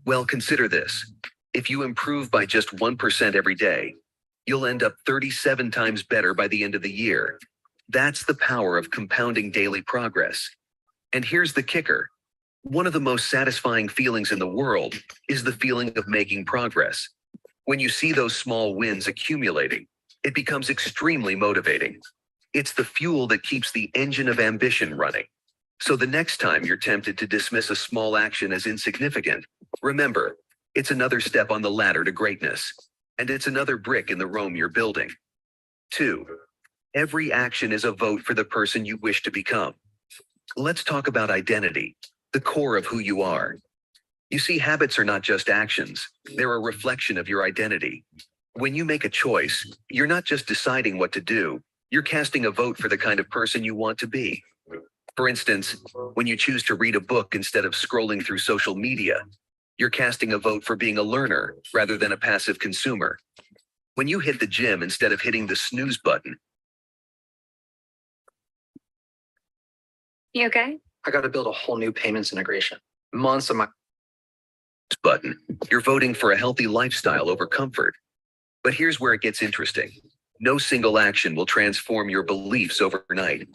Well, consider this. If you improve by just 1% every day, you'll end up 37 times better by the end of the year. That's the power of compounding daily progress. And here's the kicker. One of the most satisfying feelings in the world is the feeling of making progress. When you see those small wins accumulating, it becomes extremely motivating. It's the fuel that keeps the engine of ambition running. So the next time you're tempted to dismiss a small action as insignificant, remember, it's another step on the ladder to greatness, and it's another brick in the Rome you're building. 2. Every action is a vote for the person you wish to become. Let's talk about identity, the core of who you are. You see, habits are not just actions, they're a reflection of your identity. When you make a choice, you're not just deciding what to do, you're casting a vote for the kind of person you want to be. For instance, when you choose to read a book instead of scrolling through social media, you're casting a vote for being a learner rather than a passive consumer. When you hit the gym instead of hitting the snooze button. You okay? I got to build a whole new payments integration. Months of my Button, you're voting for a healthy lifestyle over comfort. But here's where it gets interesting. No single action will transform your beliefs overnight.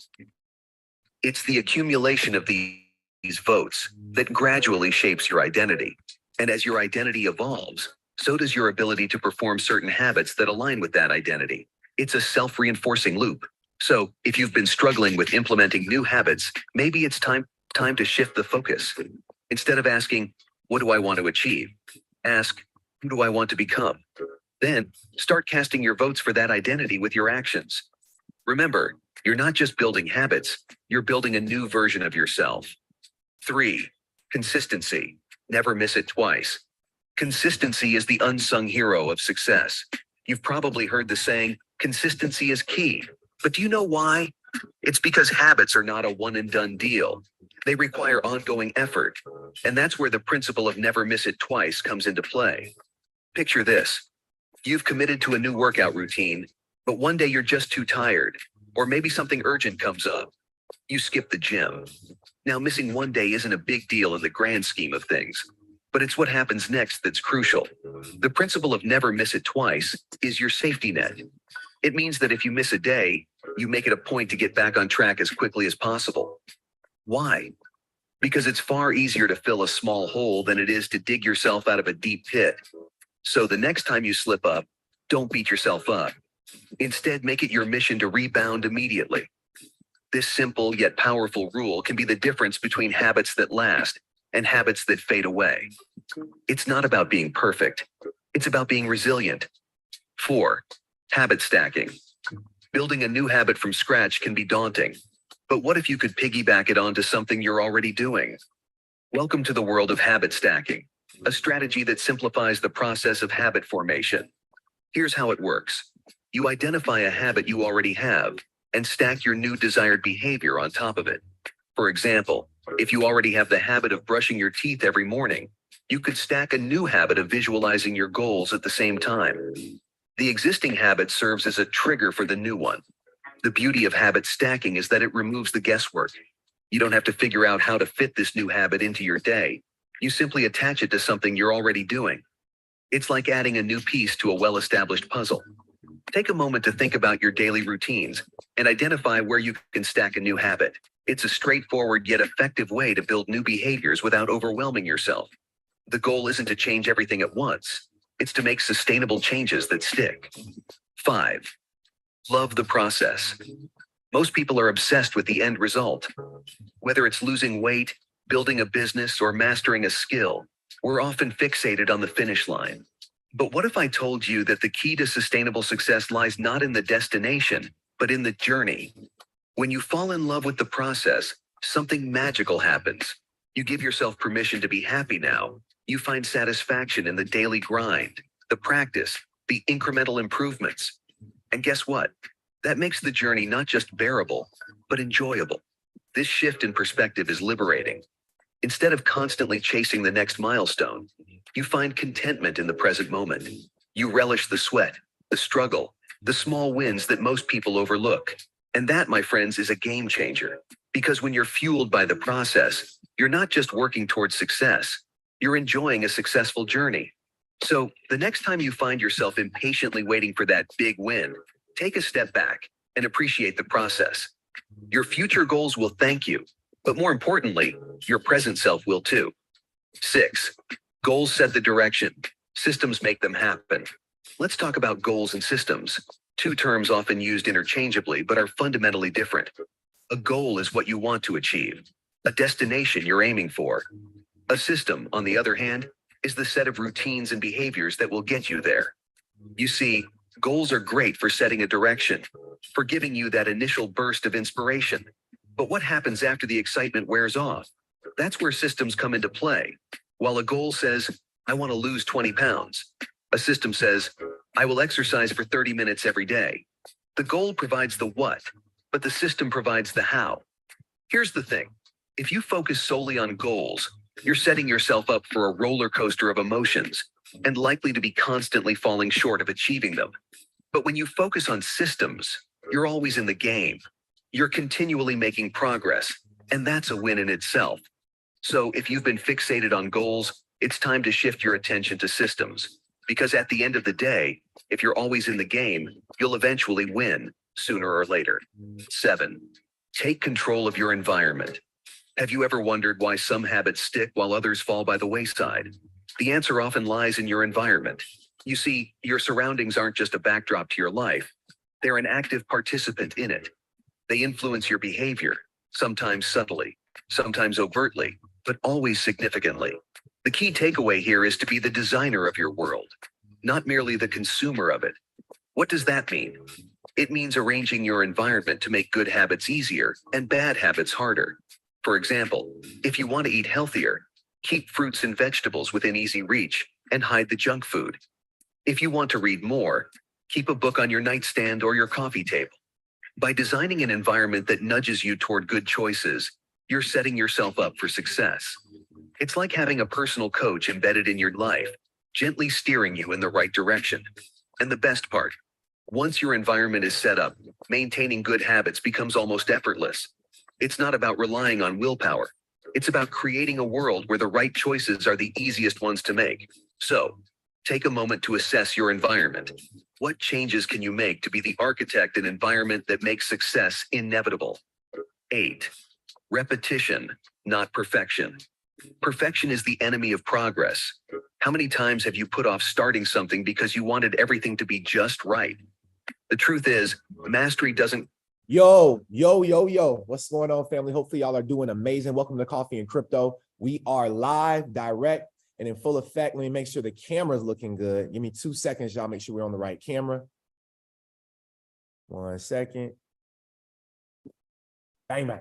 It's the accumulation of these votes that gradually shapes your identity. And as your identity evolves, so does your ability to perform certain habits that align with that identity. It's a self-reinforcing loop. So, if you've been struggling with implementing new habits, maybe it's time to shift the focus. Instead of asking, what do I want to achieve? Ask, who do I want to become? Then, start casting your votes for that identity with your actions. Remember, you're not just building habits, you're building a new version of yourself. 3. Consistency. Never miss it twice. Consistency is the unsung hero of success. You've probably heard the saying, consistency is key. But do you know why? It's because habits are not a one-and-done deal. They require ongoing effort. And that's where the principle of never miss it twice comes into play. Picture this. You've committed to a new workout routine, but one day you're just too tired, or maybe something urgent comes up. You skip the gym. Now, missing one day isn't a big deal in the grand scheme of things, but it's what happens next that's crucial. The principle of never miss it twice is your safety net. It means that if you miss a day, you make it a point to get back on track as quickly as possible. Why? Because it's far easier to fill a small hole than it is to dig yourself out of a deep pit. So the next time you slip up, don't beat yourself up. Instead, make it your mission to rebound immediately. This simple yet powerful rule can be the difference between habits that last and habits that fade away. It's not about being perfect. It's about being resilient. 4. Habit stacking. Building a new habit from scratch can be daunting. But what if you could piggyback it onto something you're already doing? Welcome to the world of habit stacking, a strategy that simplifies the process of habit formation. Here's how it works. You identify a habit you already have and stack your new desired behavior on top of it. For example, if you already have the habit of brushing your teeth every morning, you could stack a new habit of visualizing your goals at the same time. The existing habit serves as a trigger for the new one. The beauty of habit stacking is that it removes the guesswork. You don't have to figure out how to fit this new habit into your day. You simply attach it to something you're already doing. It's like adding a new piece to a well-established puzzle. Take a moment to think about your daily routines and identify where you can stack a new habit. It's a straightforward yet effective way to build new behaviors without overwhelming yourself. The goal isn't to change everything at once. It's to make sustainable changes that stick. 5. Love the process. Most people are obsessed with the end result. Whether it's losing weight, building a business, or mastering a skill, we're often fixated on the finish line. But what if I told you that the key to sustainable success lies not in the destination, but in the journey? When you fall in love with the process, something magical happens. You give yourself permission to be happy now. You find satisfaction in the daily grind, the practice, the incremental improvements. And guess what? That makes the journey not just bearable, but enjoyable. This shift in perspective is liberating. Instead of constantly chasing the next milestone, you find contentment in the present moment. You relish the sweat, the struggle, the small wins that most people overlook. And that, my friends, is a game changer. Because when you're fueled by the process, you're not just working towards success, You're enjoying a successful journey. So the next time you find yourself impatiently waiting for that big win, take a step back and appreciate the process. Your future goals will thank you, but more importantly, your present self will too. 6. Goals set the direction. Systems make them happen. Let's talk about goals and systems. Two terms often used interchangeably but are fundamentally different. A goal is what you want to achieve, a destination you're aiming for. A system, on the other hand, is the set of routines and behaviors that will get you there. You see, goals are great for setting a direction, for giving you that initial burst of inspiration. But what happens after the excitement wears off? That's where systems come into play. While a goal says, I want to lose 20 pounds, a system says, I will exercise for 30 minutes every day. The goal provides the what, but the system provides the how. Here's the thing. If you focus solely on goals, you're setting yourself up for a roller coaster of emotions and likely to be constantly falling short of achieving them. But when you focus on systems, you're always in the game. You're continually making progress, and that's a win in itself. So if you've been fixated on goals, it's time to shift your attention to systems. Because at the end of the day, if you're always in the game, you'll eventually win, sooner or later. 7. Take control of your environment. Have you ever wondered why some habits stick while others fall by the wayside? The answer often lies in your environment. You see, your surroundings aren't just a backdrop to your life. They're an active participant in it. They influence your behavior, sometimes subtly, sometimes overtly, but always significantly. The key takeaway here is to be the designer of your world, not merely the consumer of it. What does that mean? It means arranging your environment to make good habits easier and bad habits harder. For example, if you want to eat healthier, keep fruits and vegetables within easy reach and hide the junk food. If you want to read more, keep a book on your nightstand or your coffee table. By designing an environment that nudges you toward good choices, you're setting yourself up for success. It's like having a personal coach embedded in your life, gently steering you in the right direction. And the best part, once your environment is set up, maintaining good habits becomes almost effortless. It's not about relying on willpower. It's about creating a world where the right choices are the easiest ones to make. So, take a moment to assess your environment. What changes can you make to be the architect and environment that makes success inevitable? 8. Repetition, not perfection. Perfection is the enemy of progress. How many times have you put off starting something because you wanted everything to be just right? The truth is, mastery doesn't. Yo. What's going on, family? Hopefully y'all are doing amazing. Welcome to Coffee and Crypto. We are live, direct, and in full effect. Let me make sure the camera's looking good. Give me 2 seconds, y'all. Make sure we're on the right camera. 1 second. Bang, bang.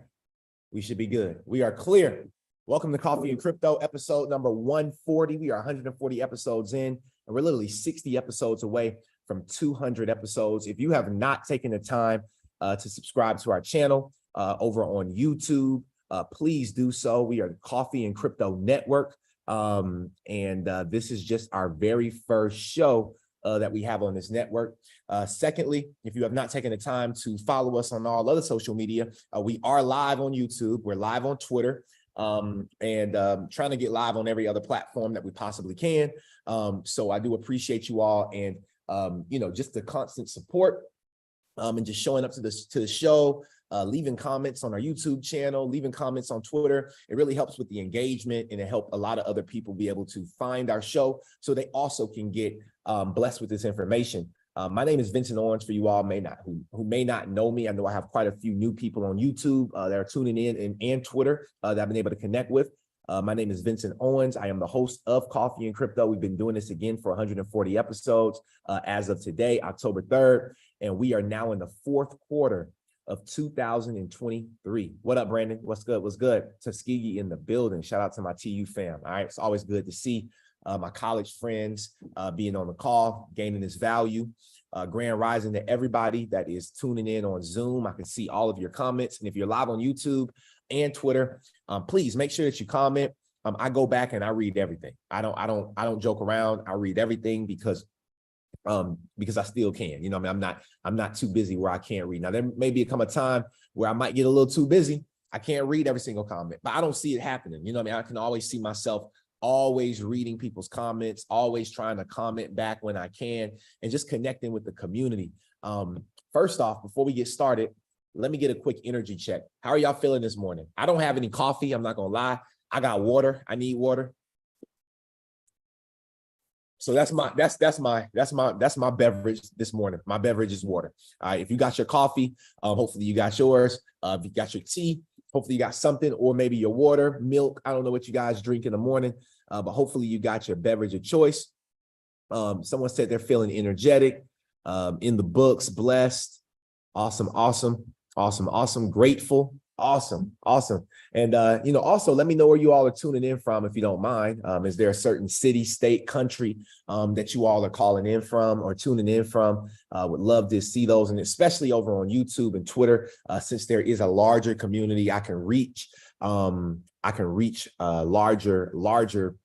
We should be good. We are clear. Welcome to Coffee and Crypto, episode number 140. We are 140 episodes in, and we're literally 60 episodes away from 200 episodes. If you have not taken the time to subscribe to our channel over on YouTube, please do so. We are the Coffee and Crypto Network, and this is just our very first show that we have on this network. Secondly, if you have not taken the time to follow us on all other social media, we are live on YouTube. We're live on Twitter, and trying to get live on every other platform that we possibly can. So I do appreciate you all, and just the constant support, and just showing up to the show, leaving comments on our YouTube channel, leaving comments on Twitter. It really helps with the engagement, and it helps a lot of other people be able to find our show so they also can get blessed with this information. My name is Vincent Owens, for you all who may not know me. I know I have quite a few new people on YouTube that are tuning in, and Twitter that I've been able to connect with. My name is Vincent Owens. I am the host of Coffee and Crypto. We've been doing this again for 140 episodes as of today, October 3rd, and we are now in the fourth quarter of 2023. What up, Brandon? What's good? What's good? Tuskegee in the building. Shout out to my TU fam. All right, it's always good to see my college friends being on the call, gaining this value. Grand rising to everybody that is tuning in on Zoom. I can see all of your comments, and if you're live on YouTube and Twitter, please make sure that you comment. I go back and I read everything. I don't joke around. I read everything because I still can. You know, I mean, I'm not too busy where I can't read. Now there may come a time where I might get a little too busy. I can't read every single comment, but I don't see it happening. You know what I mean? I can always see myself always reading people's comments, always trying to comment back when I can, and just connecting with the community. First off, before we get started, let me get a quick energy check. How are y'all feeling this morning? I don't have any coffee. I'm not gonna lie. I got water. I need water. So that's my beverage this morning. My beverage is water. All right. If you got your coffee, hopefully you got yours. If you got your tea, hopefully you got something, or maybe your water, milk. I don't know what you guys drink in the morning, but hopefully you got your beverage of choice. Someone said they're feeling energetic, in the books, blessed. Awesome. Grateful. Awesome. And, also let me know where you all are tuning in from, if you don't mind. Is there a certain city, state, country that you all are calling in from or tuning in from? Would love to see those, and especially over on YouTube and Twitter, since there is a larger community, I can reach a larger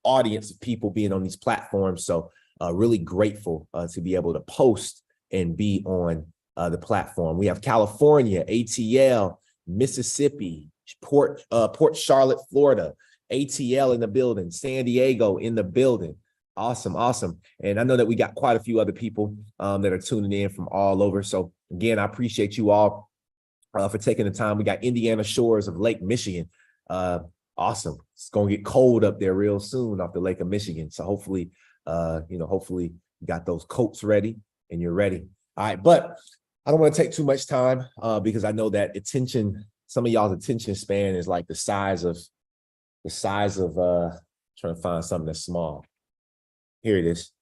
audience of people being on these platforms. So really grateful to be able to post and be on the platform. We have California, ATL, Mississippi, Port Charlotte, Florida, ATL in the building, San Diego in the building. Awesome. And I know that we got quite a few other people that are tuning in from all over. So again, I appreciate you all for taking the time. We got Indiana shores of Lake Michigan. Awesome. It's going to get cold up there real soon off the Lake of Michigan. So hopefully, hopefully you got those coats ready and you're ready. All right. But I don't want to take too much time because I know that some of y'all's attention span is like the size of trying to find something that's small. Here it is.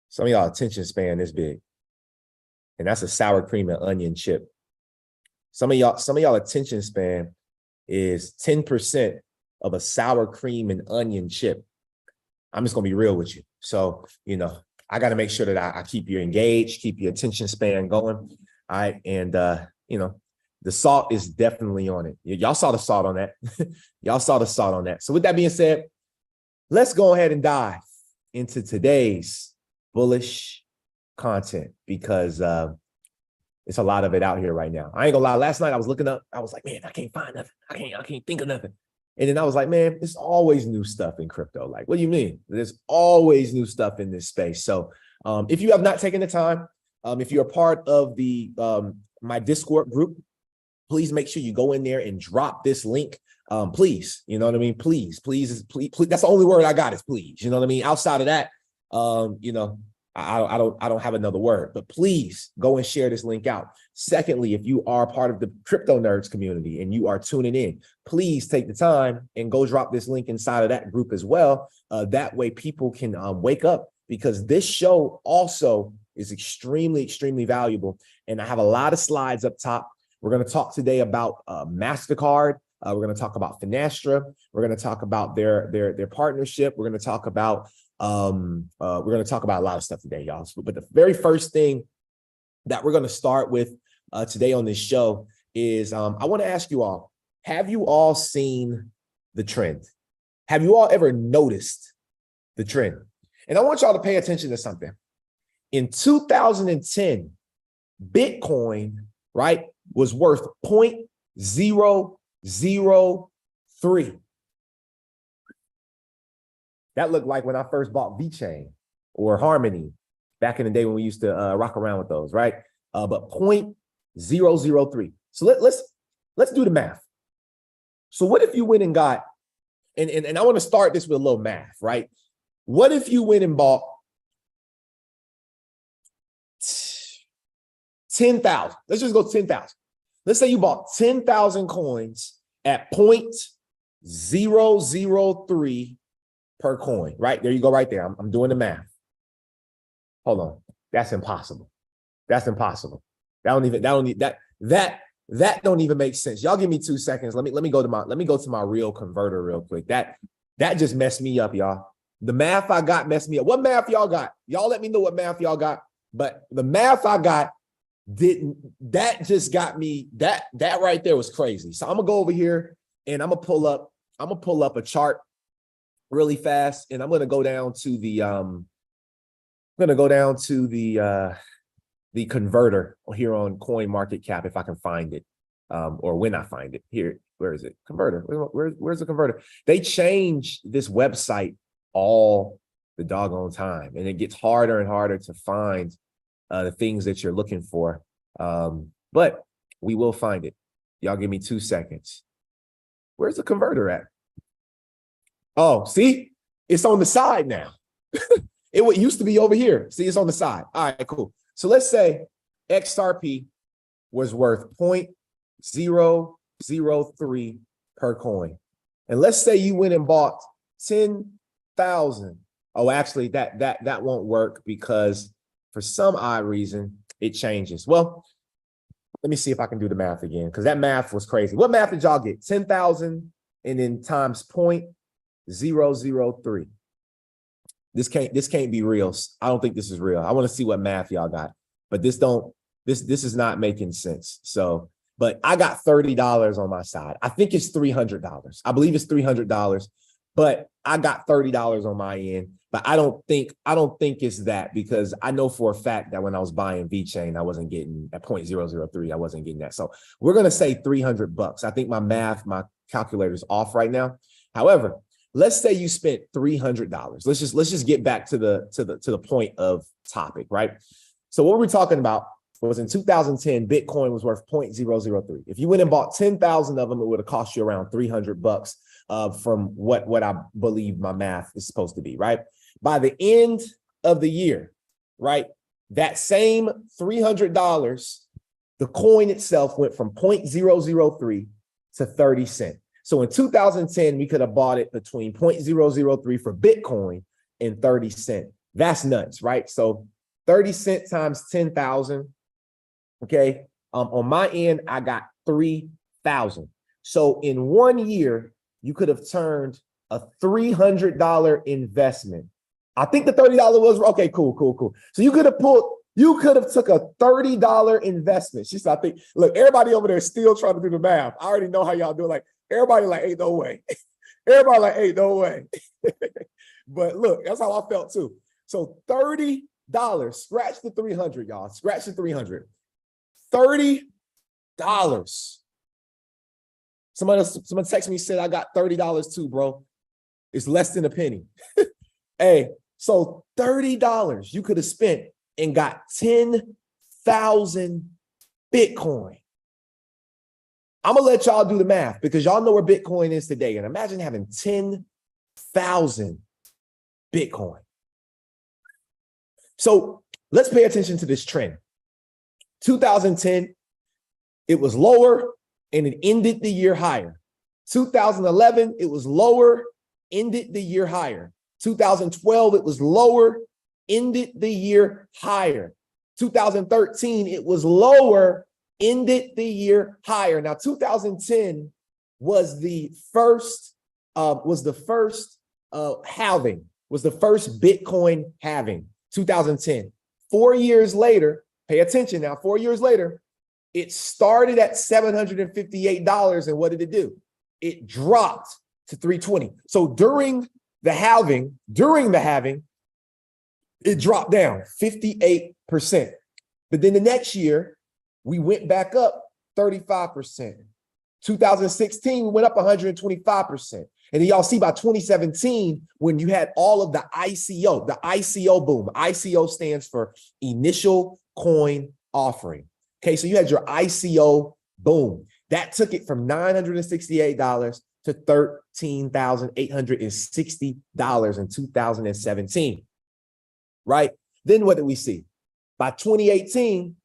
Some of y'all attention span is big. And that's a sour cream and onion chip. Some of y'all attention span is 10% of a sour cream and onion chip. I'm just gonna be real with you. So, I got to make sure that I keep you engaged, keep your attention span going. All right. And, the salt is definitely on it. Y'all saw the salt on that. So with that being said, let's go ahead and dive into today's bullish content, because it's a lot of it out here right now. I ain't gonna lie. Last night I was looking up. I was like, man, I can't find nothing. I can't think of nothing. And then I was like, man, there's always new stuff in crypto. Like, what do you mean? There's always new stuff in this space. So if you have not taken the time, if you're a part of the my Discord group, please make sure you go in there and drop this link. Please, you know what I mean? Please. That's the only word I got is please. You know what I mean? Outside of that, I don't have another word, but please go and share this link out. Secondly, if you are part of the crypto nerds community and you are tuning in, please take the time and go drop this link inside of that group as well. That way people can wake up, because this show also is extremely valuable. And I have a lot of slides up top. We're going to talk today about MasterCard. We're going to talk about Finastra. We're going to talk about their partnership. We're going to talk about a lot of stuff today, y'all. But the very first thing that we're going to start with today on this show is I want to ask you all, have you all seen the trend? Have you all ever noticed the trend? And I want y'all to pay attention to something. In 2010, Bitcoin, right, was worth 0.003. That looked like when I first bought VeChain or Harmony back in the day when we used to rock around with those, right? But 0.003. So let's do the math. So what if you went and got, and I want to start this with a little math, right? What if you went and bought 10,000? Let's just go 10,000. Let's say you bought 10,000 coins at 0.003 per coin, right? There you go right there. I'm doing the math. Hold on. That's impossible. That don't even make sense. Y'all give me 2 seconds. Let me go to my real converter real quick. That just messed me up, y'all. The math I got messed me up. What math y'all got? Y'all let me know what math y'all got. But the math I got just got me, that right there was crazy. So I'm gonna go over here and I'm gonna pull up a chart really fast, and I'm gonna go down to the converter here on Coin Market Cap if I can find it, or when I find it. Here where is it? Converter. Where's the converter? They change this website all the doggone time, and it gets harder and harder to find the things that you're looking for. But we will find it. Y'all give me 2 seconds. Where's the converter at? Oh, see, it's on the side now. It used to be over here. See, it's on the side. All right, cool. So let's say XRP was worth 0.003 per coin. And let's say you went and bought 10,000. Oh, actually, that won't work because for some odd reason, it changes. Well, let me see if I can do the math again, because that math was crazy. What math did y'all get? 10,000 and then times 0.003. This can't be real. I don't think this is real. I want to see what math y'all got, but this is not making sense. So, but I got $30 on my side. I think it's $300. I believe it's $300, but I got $30 on my end. But I don't think it's that, because I know for a fact that when I was buying VeChain, I wasn't getting at 0.003. I wasn't getting that. So we're gonna say $300. I think my calculator's off right now. However, let's say you spent $300. Let's just get back to the point of topic, right? So what we're talking about was in 2010, Bitcoin was worth 0.003. If you went and bought 10,000 of them, it would have cost you around $300 from what I believe my math is supposed to be, right? By the end of the year, right, that same $300, the coin itself went from 0.003 to 30 cents. So in 2010, we could have bought it between 0.003 for Bitcoin and 30 cents. That's nuts, right? So 30 cents times 10,000. Okay. On my end, I got 3,000. So in 1 year, you could have turned a $300 investment. I think the $30 was okay. Cool. So you could have took a $30 investment. She said, I think, look, everybody over there is still trying to do the math. I already know how y'all do it. Like, everybody like, ain't no way. Everybody like, ain't no way. But look, that's how I felt too. So $30, scratch the 300, y'all. Scratch the 300. $30. Someone texted me, said, I got $30 too, bro. It's less than a penny. Hey, so $30 you could have spent and got 10,000 Bitcoin. I'm gonna let y'all do the math because y'all know where Bitcoin is today. And imagine having 10,000 Bitcoin. So let's pay attention to this trend. 2010, it was lower and it ended the year higher. 2011, it was lower, ended the year higher. 2012, it was lower, ended the year higher. 2013, it was lower, ended the year higher. Now, 2010 was the first halving, was the first Bitcoin halving, 2010. 4 years later, pay attention now, 4 years later, it started at $758. And what did it do? It dropped to 320. So during the halving, it dropped down 58%. But then the next year, we went back up 35%. 2016, we went up 125%. And then y'all see by 2017, when you had all of the ICO boom. ICO stands for initial coin offering. Okay, so you had your ICO boom. That took it from $968 to $13,860 in 2017, right? Then what did we see? By 2018,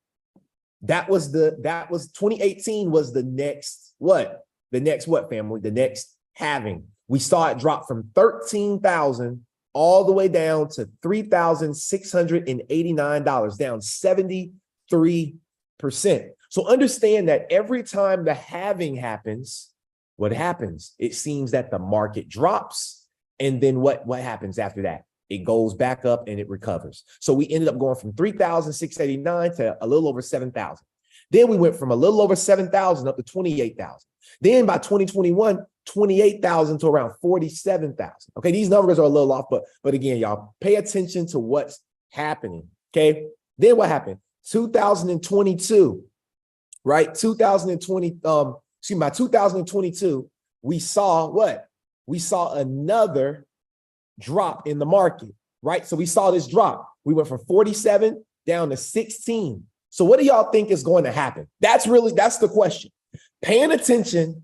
2018 was the next what? The next what, family? The next halving. We saw it drop from 13,000 all the way down to $3,689, down 73%. So understand that every time the halving happens, what happens? It seems that the market drops. And then what happens after that? It goes back up and it recovers. So we ended up going from 3,689 to a little over 7,000. Then we went from a little over 7,000 up to 28,000. Then by 2021, 28,000 to around 47,000. Okay, these numbers are a little off, but again, y'all pay attention to what's happening. Okay, then what happened? 2022, right? by 2022, we saw what? We saw another drop in the market, right? So we saw this drop. We went from 47 down to 16. So what do y'all think is going to happen? That's the question. Paying attention,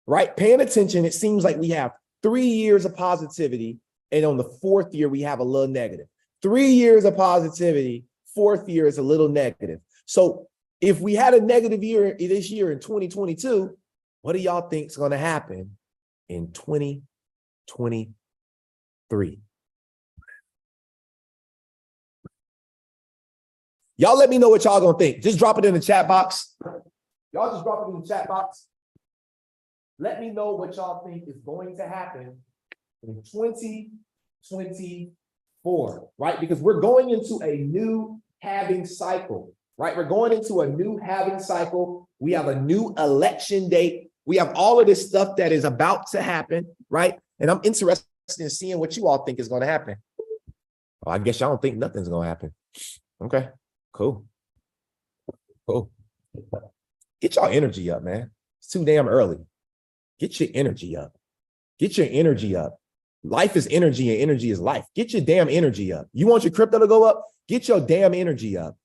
right? Paying attention, it seems like we have 3 years of positivity, and on the 4th year, we have a little negative. 3 years of positivity, 4th year is a little negative. So if we had a negative year this year in 2022, what do y'all think is going to happen in 2023? Y'all let me know what y'all gonna think. Just drop it in the chat box. Y'all just drop it in the chat box. Let me know what y'all think is going to happen in 2024, right? Because we're going into a new halving cycle, right? We're going into a new halving cycle. We have a new election date. We have all of this stuff that is about to happen, right? And I'm interested in seeing what you all think is going to happen. Well, I guess y'all don't think nothing's going to happen. Okay, cool. Cool. Get y'all energy up, man. It's too damn early. Get your energy up. Get your energy up. Life is energy and energy is life. Get your damn energy up. You want your crypto to go up? Get your damn energy up.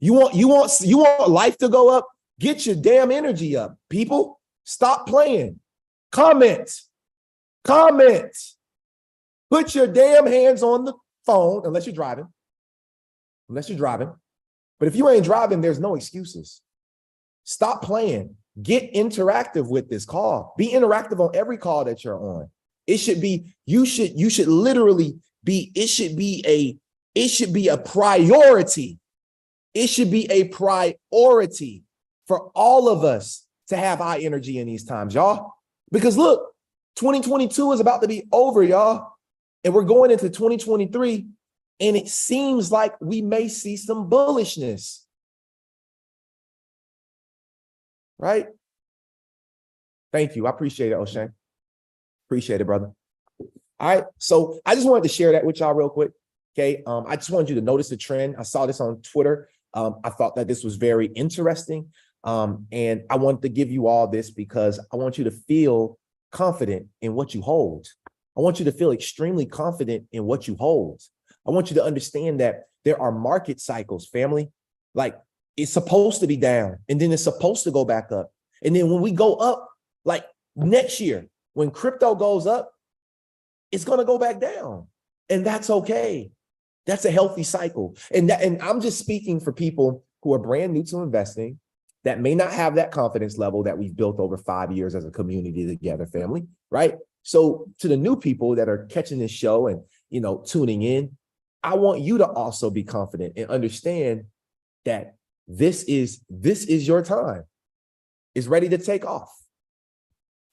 You want life to go up? Get your damn energy up. People, stop playing. Comment. Comment. Put your damn hands on the phone, unless you're driving. Unless you're driving. But if you ain't driving, there's no excuses. Stop playing. Get interactive with this call. Be interactive on every call that you're on. It should be, you should literally be, it should be a priority. It should be a priority for all of us to have high energy in these times, y'all. Because look, 2022 is about to be over, y'all. And we're going into 2023, and it seems like we may see some bullishness. Right? Thank you. I appreciate it, O'Shane. Appreciate it, brother. All right. So I just wanted to share that with y'all real quick. Okay. I just wanted you to notice the trend. I saw this on Twitter. I thought that this was very interesting. And I wanted to give you all this because I want you to feel confident in what you hold. I want you to feel extremely confident in what you hold. I want you to understand that there are market cycles, family. Like, it's supposed to be down, and then it's supposed to go back up. And then when we go up, like next year, when crypto goes up, it's going to go back down. And that's okay. That's a healthy cycle. And I'm just speaking for people who are brand new to investing that may not have that confidence level that we've built over 5 years as a community together, family, right? So to the new people that are catching this show and, tuning in, I want you to also be confident and understand that this is your time. It's ready to take off.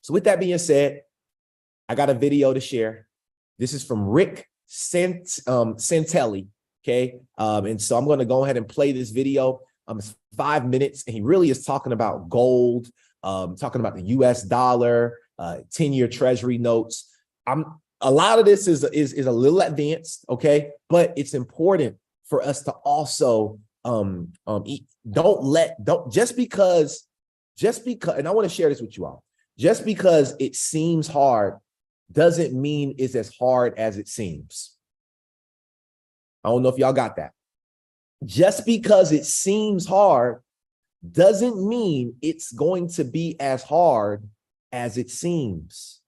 So with that being said, I got a video to share. This is from Rick Santelli, okay? And so I'm going to go ahead and play this video. It's 5 minutes, and he really is talking about gold, talking about the US dollar, 10-year treasury notes. A lot of this is a little advanced, okay? But it's important for us to also just because, and I want to share this with you all, just because it seems hard doesn't mean it's as hard as it seems. I don't know if y'all got that. Just because it seems hard doesn't mean it's going to be as hard as it seems.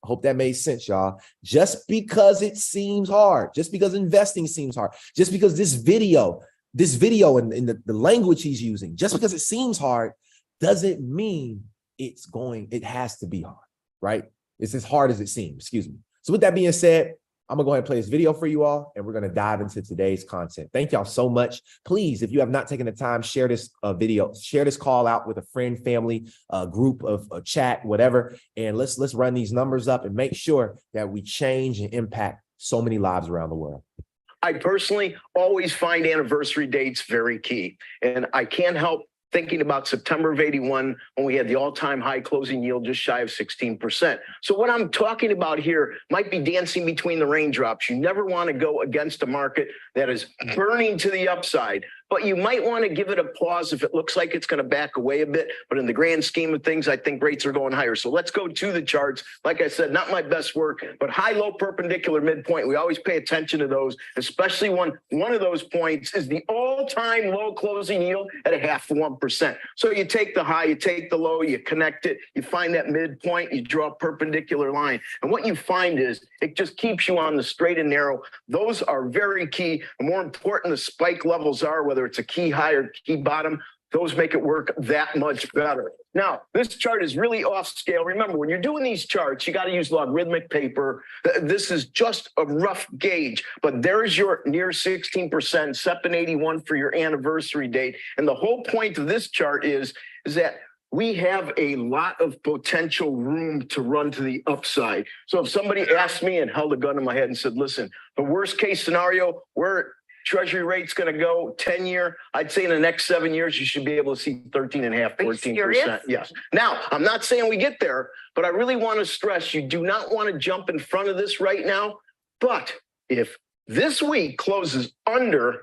I hope that made sense, y'all. Just because it seems hard, just because investing seems hard, just because this video and the language he's using, just because it seems hard doesn't mean it has to be hard, right? It's as hard as it seems, excuse me. So with that being said, I'm gonna go ahead and play this video for you all, and we're gonna dive into today's content. Thank y'all so much. Please, if you have not taken the time, share this video, share this call out with a friend, family, group of chat, whatever, and let's run these numbers up and make sure that we change and impact so many lives around the world. I personally always find anniversary dates very key, and I can't help thinking about September of '81 when we had the all-time high closing yield just shy of 16%. So what I'm talking about here might be dancing between the raindrops. You never want to go against a market that is burning to the upside, but you might want to give it a pause if it looks like it's going to back away a bit. But in the grand scheme of things, I think rates are going higher. So let's go to the charts. Like I said, not my best work, but high, low, perpendicular, midpoint. We always pay attention to those, especially when one of those points is the all-time low closing yield at 0.5% to 1%. So you take the high, you take the low, you connect it, you find that midpoint, you draw a perpendicular line. And what you find is it just keeps you on the straight and narrow. Those are very key. The more important the spike levels are, whether it's a key high or key bottom, those make it work that much better. Now, this chart is really off scale. Remember, when you're doing these charts, you got to use logarithmic paper. This is just a rough gauge, but there's your near 16%, SEP 81 for your anniversary date. And the whole point of this chart is that we have a lot of potential room to run to the upside. So if somebody asked me and held a gun to my head and said, listen, the worst case scenario, where Treasury rate's going to go 10-year, I'd say in the next 7 years, you should be able to see 13.5%, 14%. Yes. Now, I'm not saying we get there, but I really want to stress you do not want to jump in front of this right now. But if this week closes under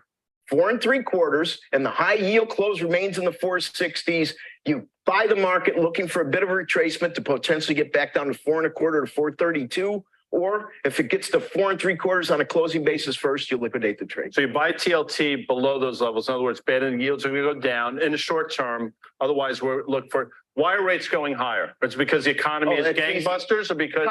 4 3/4 and the high yield close remains in the 460s, you buy the market looking for a bit of a retracement to potentially get back down to 4 1/4 to 432. Or if it gets to 4 3/4 on a closing basis first, you liquidate the trade. So you buy TLT below those levels. In other words, beta yields are going to go down in the short term. Otherwise, we're looking for why are rates going higher? It's because the economy is gangbusters, or because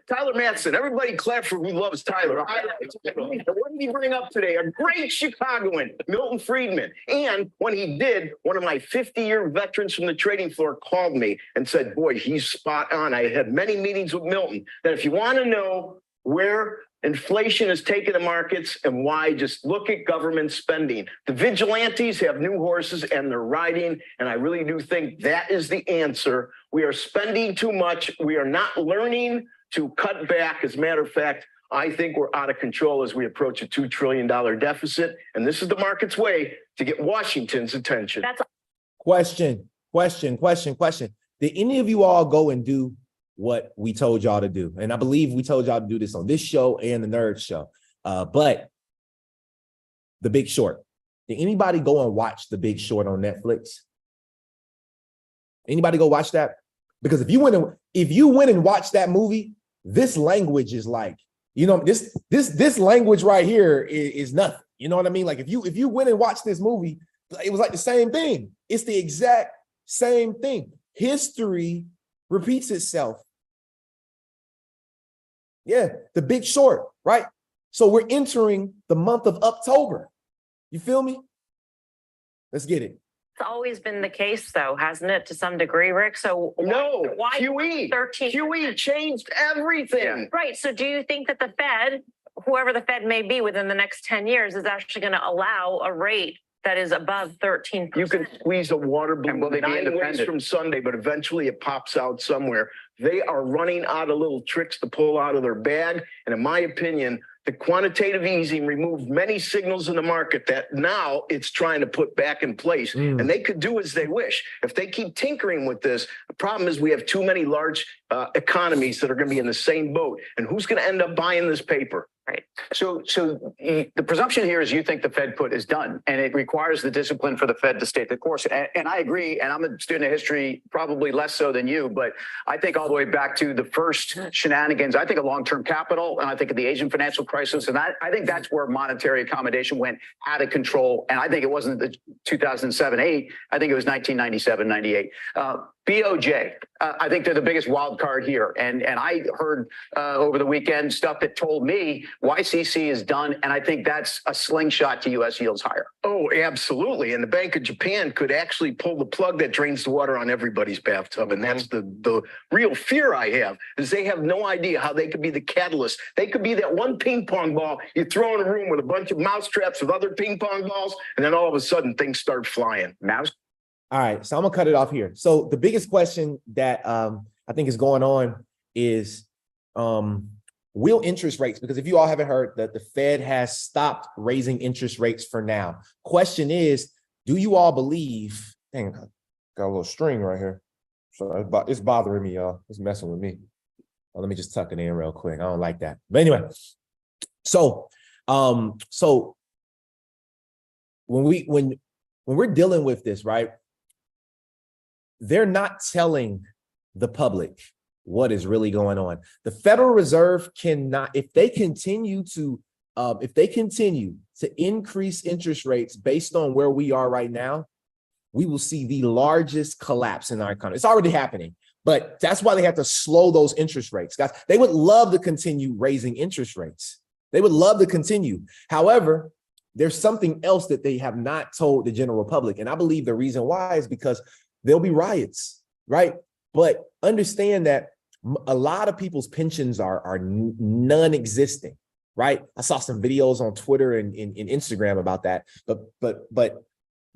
Tyler Matson. Everybody clap for who loves Tyler. What did he bring up today? A great Chicagoan, Milton Friedman. And when he did, one of my 50-year veterans from the trading floor called me and said, boy, he's spot on. I had many meetings with Milton. That if you want to know where inflation has taken the markets and why, just look at government spending. The vigilantes have new horses and they're riding. And I really do think that is the answer. We are spending too much. We are not learning to cut back. As a matter of fact, I think we're out of control as we approach a $2 trillion deficit. And this is the market's way to get Washington's attention. Question. Did any of you all go and do what we told y'all to do? And I believe we told y'all to do this on this show and the Nerd Show. But The Big Short. Did anybody go and watch The Big Short on Netflix? Anybody go watch that? Because if you went and watched that movie, this language is like, this language right here is nothing. You know what I mean? Like if you went and watched this movie, it was like the same thing. It's the exact same thing. History repeats itself. Yeah, The Big Short, right? So we're entering the month of October. You feel me? Let's get it. It's always been the case, though, hasn't it, to some degree, Rick? So no, why QE 13? QE changed everything. Right. So do you think that the Fed, whoever the Fed may be within the next 10 years, is actually going to allow a rate that is above 13%? You can squeeze a water balloon 9 ways from Sunday, but eventually it pops out somewhere. They are running out of little tricks to pull out of their bag. And in my opinion, the quantitative easing removed many signals in the market that now it's trying to put back in place. And they could do as they wish. If they keep tinkering with this, the problem is we have too many large economies that are going to be in the same boat. And who's going to end up buying this paper? Right. So the presumption here is you think the Fed put is done, and it requires the discipline for the Fed to stay the course. And I agree, and I'm a student of history, probably less so than you, but I think all the way back to the first shenanigans, I think of long-term capital, and I think of the Asian financial crisis, and I think that's where monetary accommodation went out of control. And I think it wasn't the 2007-8, I think it was 1997-98. BOJ, I think they're the biggest wild card here. And I heard over the weekend stuff that told me YCC is done. And I think that's a slingshot to U.S. yields higher. Oh, absolutely. And the Bank of Japan could actually pull the plug that drains the water on everybody's bathtub. And that's the real fear I have, is they have no idea how they could be the catalyst. They could be that one ping pong ball you throw in a room with a bunch of mouse traps with other ping pong balls. And then all of a sudden things start flying. Mouse. All right, so I'm gonna cut it off here. So the biggest question that I think is going on is will interest rates, because if you all haven't heard that the Fed has stopped raising interest rates for now. Question is, do you all believe, dang, got a little string right here. So it's bothering me, y'all. It's messing with me. Well, let me just tuck it in real quick. I don't like that. But anyway, so when when we're dealing with this, right, they're not telling the public what is really going on. The Federal Reserve cannot, if they continue to increase interest rates based on where we are right now, we will see the largest collapse in our economy. It's already happening, but that's why they have to slow those interest rates. Guys, they would love to continue raising interest rates. They would love to continue. However, there's something else that they have not told the general public. And I believe the reason why is because there'll be riots, right? But understand that a lot of people's pensions are non-existent, right? I saw some videos on Twitter and Instagram about that. But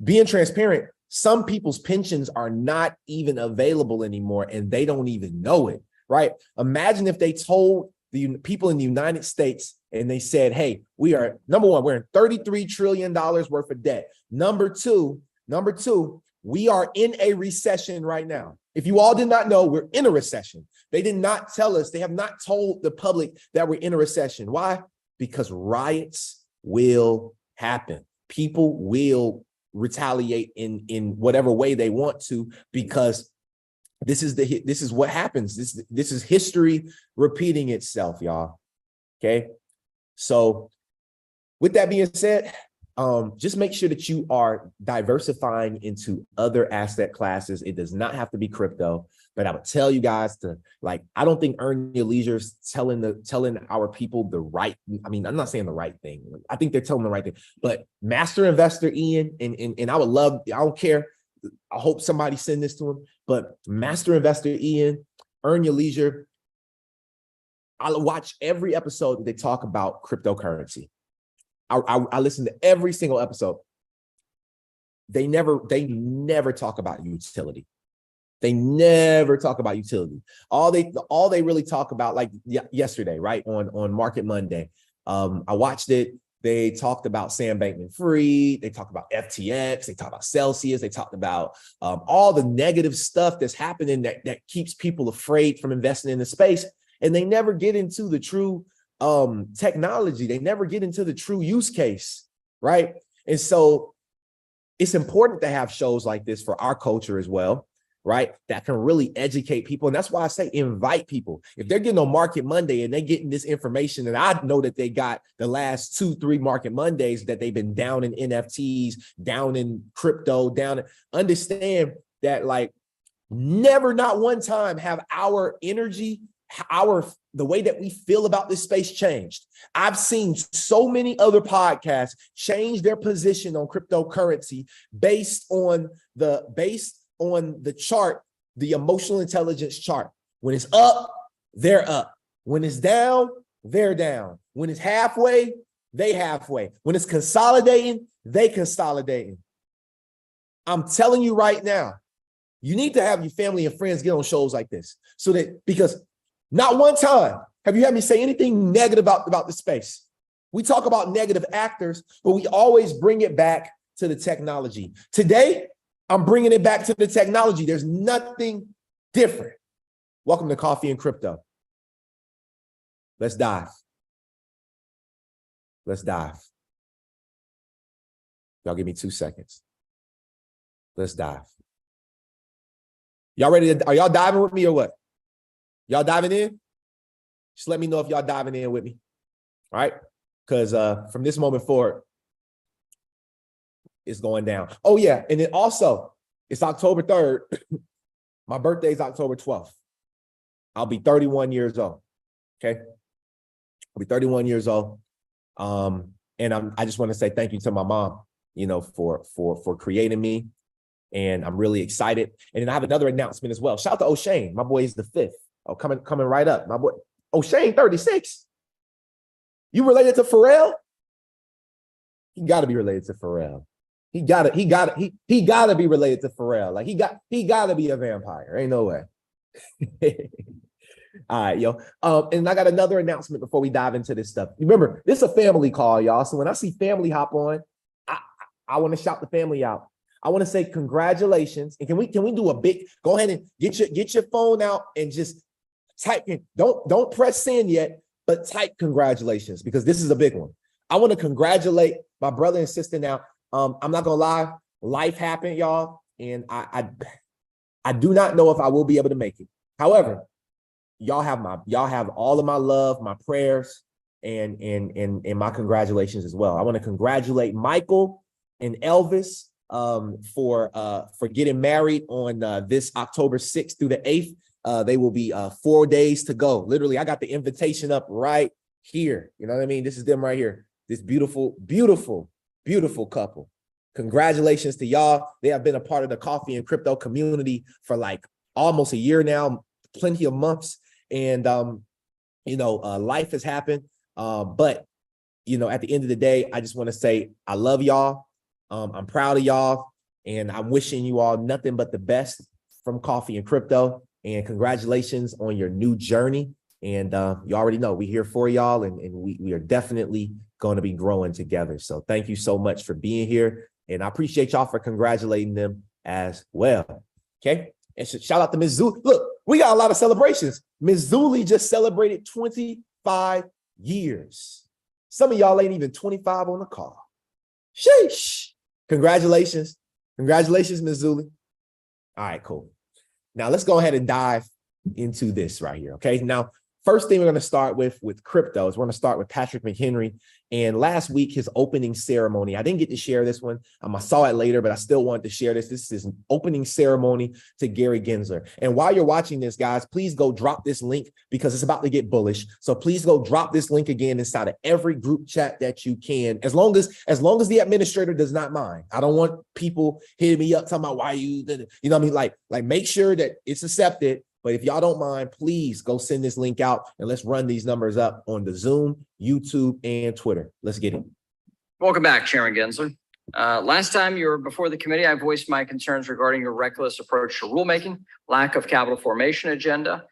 being transparent, some people's pensions are not even available anymore and they don't even know it, right? Imagine if they told the people in the United States and they said, hey, we are, number one, we're in $33 trillion worth of debt. Number two, we are in a recession right now. If you all did not know, we're in a recession. They did not tell us, they have not told the public that we're in a recession. Why? Because riots will happen. People will retaliate in whatever way they want to, because this is what happens. This is history repeating itself, y'all. Okay. So with that being said, just make sure that you are diversifying into other asset classes. It does not have to be crypto, but I would tell you guys to, like, I don't think Earn Your Leisure is telling our people the right. I mean, I'm not saying the right thing. I think they're telling the right thing, but Master Investor Ian, and I would love, I don't care. I hope somebody send this to him, but Master Investor Ian, Earn Your Leisure, I'll watch every episode that they talk about cryptocurrency. I listen to every single episode. They never talk about utility. They never talk about utility. All they really talk about, like yesterday, right, on Market Monday, I watched it. They talked about Sam Bankman-Fried. They talked about FTX. They talked about Celsius. They talked about all the negative stuff that's happening that keeps people afraid from investing in the space. And they never get into the true technology. They never get into the true use case, right? And so it's important to have shows like this for our culture as well, right? That can really educate people. And that's why I say invite people. If they're getting on Market Monday and they're getting this information, and I know that they got the last 2-3 Market Mondays that they've been down in NFTs, down in crypto, understand that, like, never, not one time have our energy, the way that we feel about this space changed. I've seen so many other podcasts change their position on cryptocurrency based on the chart, the emotional intelligence chart. When it's up, they're up. When it's down, they're down. When it's halfway, they halfway. When it's consolidating, they consolidating. I'm telling you right now, you need to have your family and friends get on shows like this, so that, because not one time have you had me say anything negative about the space. We talk about negative actors, but we always bring it back to the technology. Today, I'm bringing it back to the technology. There's nothing different. Welcome to Coffee and Crypto. Let's dive. Let's dive. Y'all give me 2 seconds. Let's dive. Y'all ready? Are y'all diving with me or what? Y'all diving in? Just let me know if y'all diving in with me. All right? Because from this moment forward, it's going down. Oh, yeah. And then also, it's October 3rd. My birthday is October 12th. I'll be 31 years old. Okay? I'll be 31 years old. And I just want to say thank you to my mom, for creating me. And I'm really excited. And then I have another announcement as well. Shout out to O'Shane. My boy is the 5th. Oh, coming right up. My boy, O'Shane, 36. You related to Pharrell? He got to be related to Pharrell. He got to be related to Pharrell. Like, he got to be a vampire. Ain't no way. All right, yo. And I got another announcement before we dive into this stuff. Remember, this is a family call, y'all. So when I see family hop on, I want to shout the family out. I want to say congratulations. And can we do a big, go ahead and get your phone out and just type in. Don't press send yet, but type congratulations, because this is a big one. I want to congratulate my brother and sister now. I'm not gonna lie, life happened, y'all, and I do not know if I will be able to make it. However, y'all have all of my love, my prayers, and my congratulations as well. I want to congratulate Michael and Elvis for getting married on this October 6th through the 8th. They will be 4 days to go. Literally, I got the invitation up right here. You know what I mean? This is them right here. This beautiful, beautiful, beautiful couple. Congratulations to y'all. They have been a part of the coffee and crypto community for like almost a year now, plenty of months. And, life has happened. But, at the end of the day, I just want to say, I love y'all. I'm proud of y'all, and I'm wishing you all nothing but the best from coffee and crypto, and congratulations on your new journey. And you already know we're here for y'all, and we are definitely going to be growing together. So thank you so much for being here. And I appreciate y'all for congratulating them as well. Okay. And shout out to Ms. Zuli. Look, we got a lot of celebrations. Ms. Zuli just celebrated 25 years. Some of y'all ain't even 25 on the call. Sheesh. Congratulations. Congratulations, Ms. Zuli. All right, cool. Now let's go ahead and dive into this right here. Okay. Now, first thing we're going to start with crypto is we're going to start with Patrick McHenry. And last week, his opening ceremony, I didn't get to share this one. I saw it later, but I still wanted to share this. This is an opening ceremony to Gary Gensler. And while you're watching this, guys, please go drop this link because it's about to get bullish. So please go drop this link again inside of every group chat that you can, as long as the administrator does not mind. I don't want people hitting me up talking about why you know what I mean? Like make sure that it's accepted. But if y'all don't mind, please go send this link out and let's run these numbers up on the Zoom, YouTube, and Twitter. Let's get it. Welcome back, Chairman Gensler. Last time you were before the committee, I voiced my concerns regarding your reckless approach to rulemaking, lack of capital formation agenda,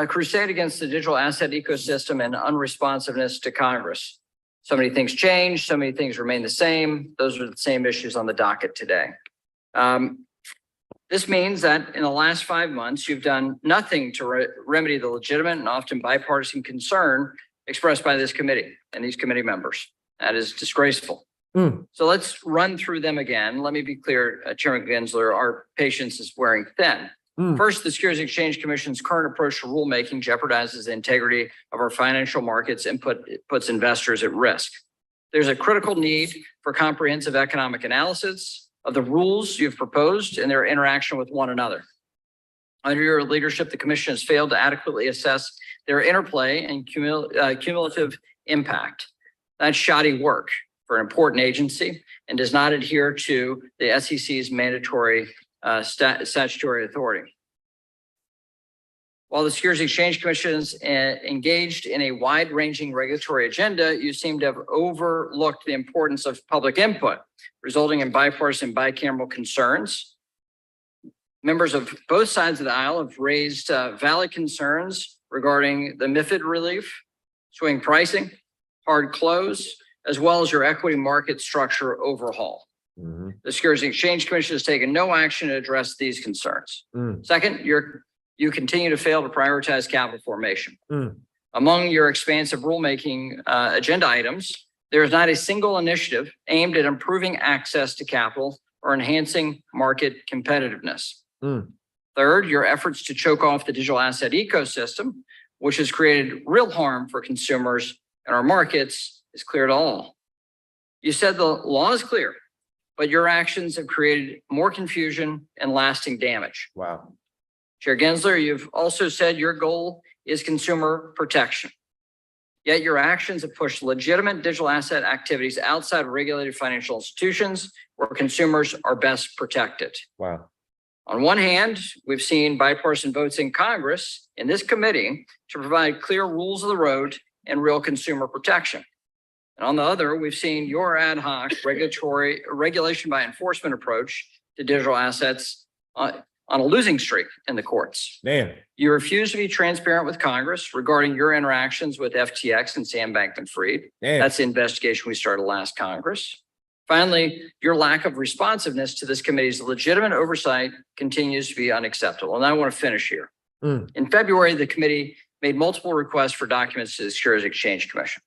crusade against the digital asset ecosystem, and unresponsiveness to Congress. So many things change, so many things remain the same. Those are the same issues on the docket today. This means that in the last 5 months, you've done nothing to remedy the legitimate and often bipartisan concern expressed by this committee and these committee members. That is disgraceful. So let's run through them again. Let me be clear, Chairman Gensler, our patience is wearing thin. First, the Securities and Exchange Commission's current approach to rulemaking jeopardizes the integrity of our financial markets and puts investors at risk. There's a critical need for comprehensive economic analysis of the rules you've proposed and their interaction with one another. Under your leadership, the Commission has failed to adequately assess their interplay and cumulative impact. That's shoddy work for an important agency and does not adhere to the SEC's mandatory statutory authority. While the Securities and Exchange Commission is engaged in a wide-ranging regulatory agenda, you seem to have overlooked the importance of public input, resulting in bipartisan bicameral concerns. Members of both sides of the aisle have raised valid concerns regarding the MiFID relief, swing pricing, hard close, as well as your equity market structure overhaul. The Securities and Exchange Commission has taken no action to address these concerns. Second, you continue to fail to prioritize capital formation. Among your expansive rulemaking agenda items, there is not a single initiative aimed at improving access to capital or enhancing market competitiveness. Third, your efforts to choke off the digital asset ecosystem, which has created real harm for consumers and our markets, is clear to all. You said the law is clear, but your actions have created more confusion and lasting damage. Wow. Chair Gensler, you've also said your goal is consumer protection. Yet your actions have pushed legitimate digital asset activities outside of regulated financial institutions where consumers are best protected. Wow. On one hand, we've seen bipartisan votes in Congress in this committee to provide clear rules of the road and real consumer protection. And on the other, we've seen your ad hoc regulation by enforcement approach to digital assets on a losing streak in the courts. Man. You refuse to be transparent with Congress regarding your interactions with FTX and Sam Bankman-Fried. That's the investigation we started last Congress. Finally, your lack of responsiveness to this committee's legitimate oversight continues to be unacceptable. And I want to finish here. In February, the committee made multiple requests for documents to the Securities and Exchange Commission.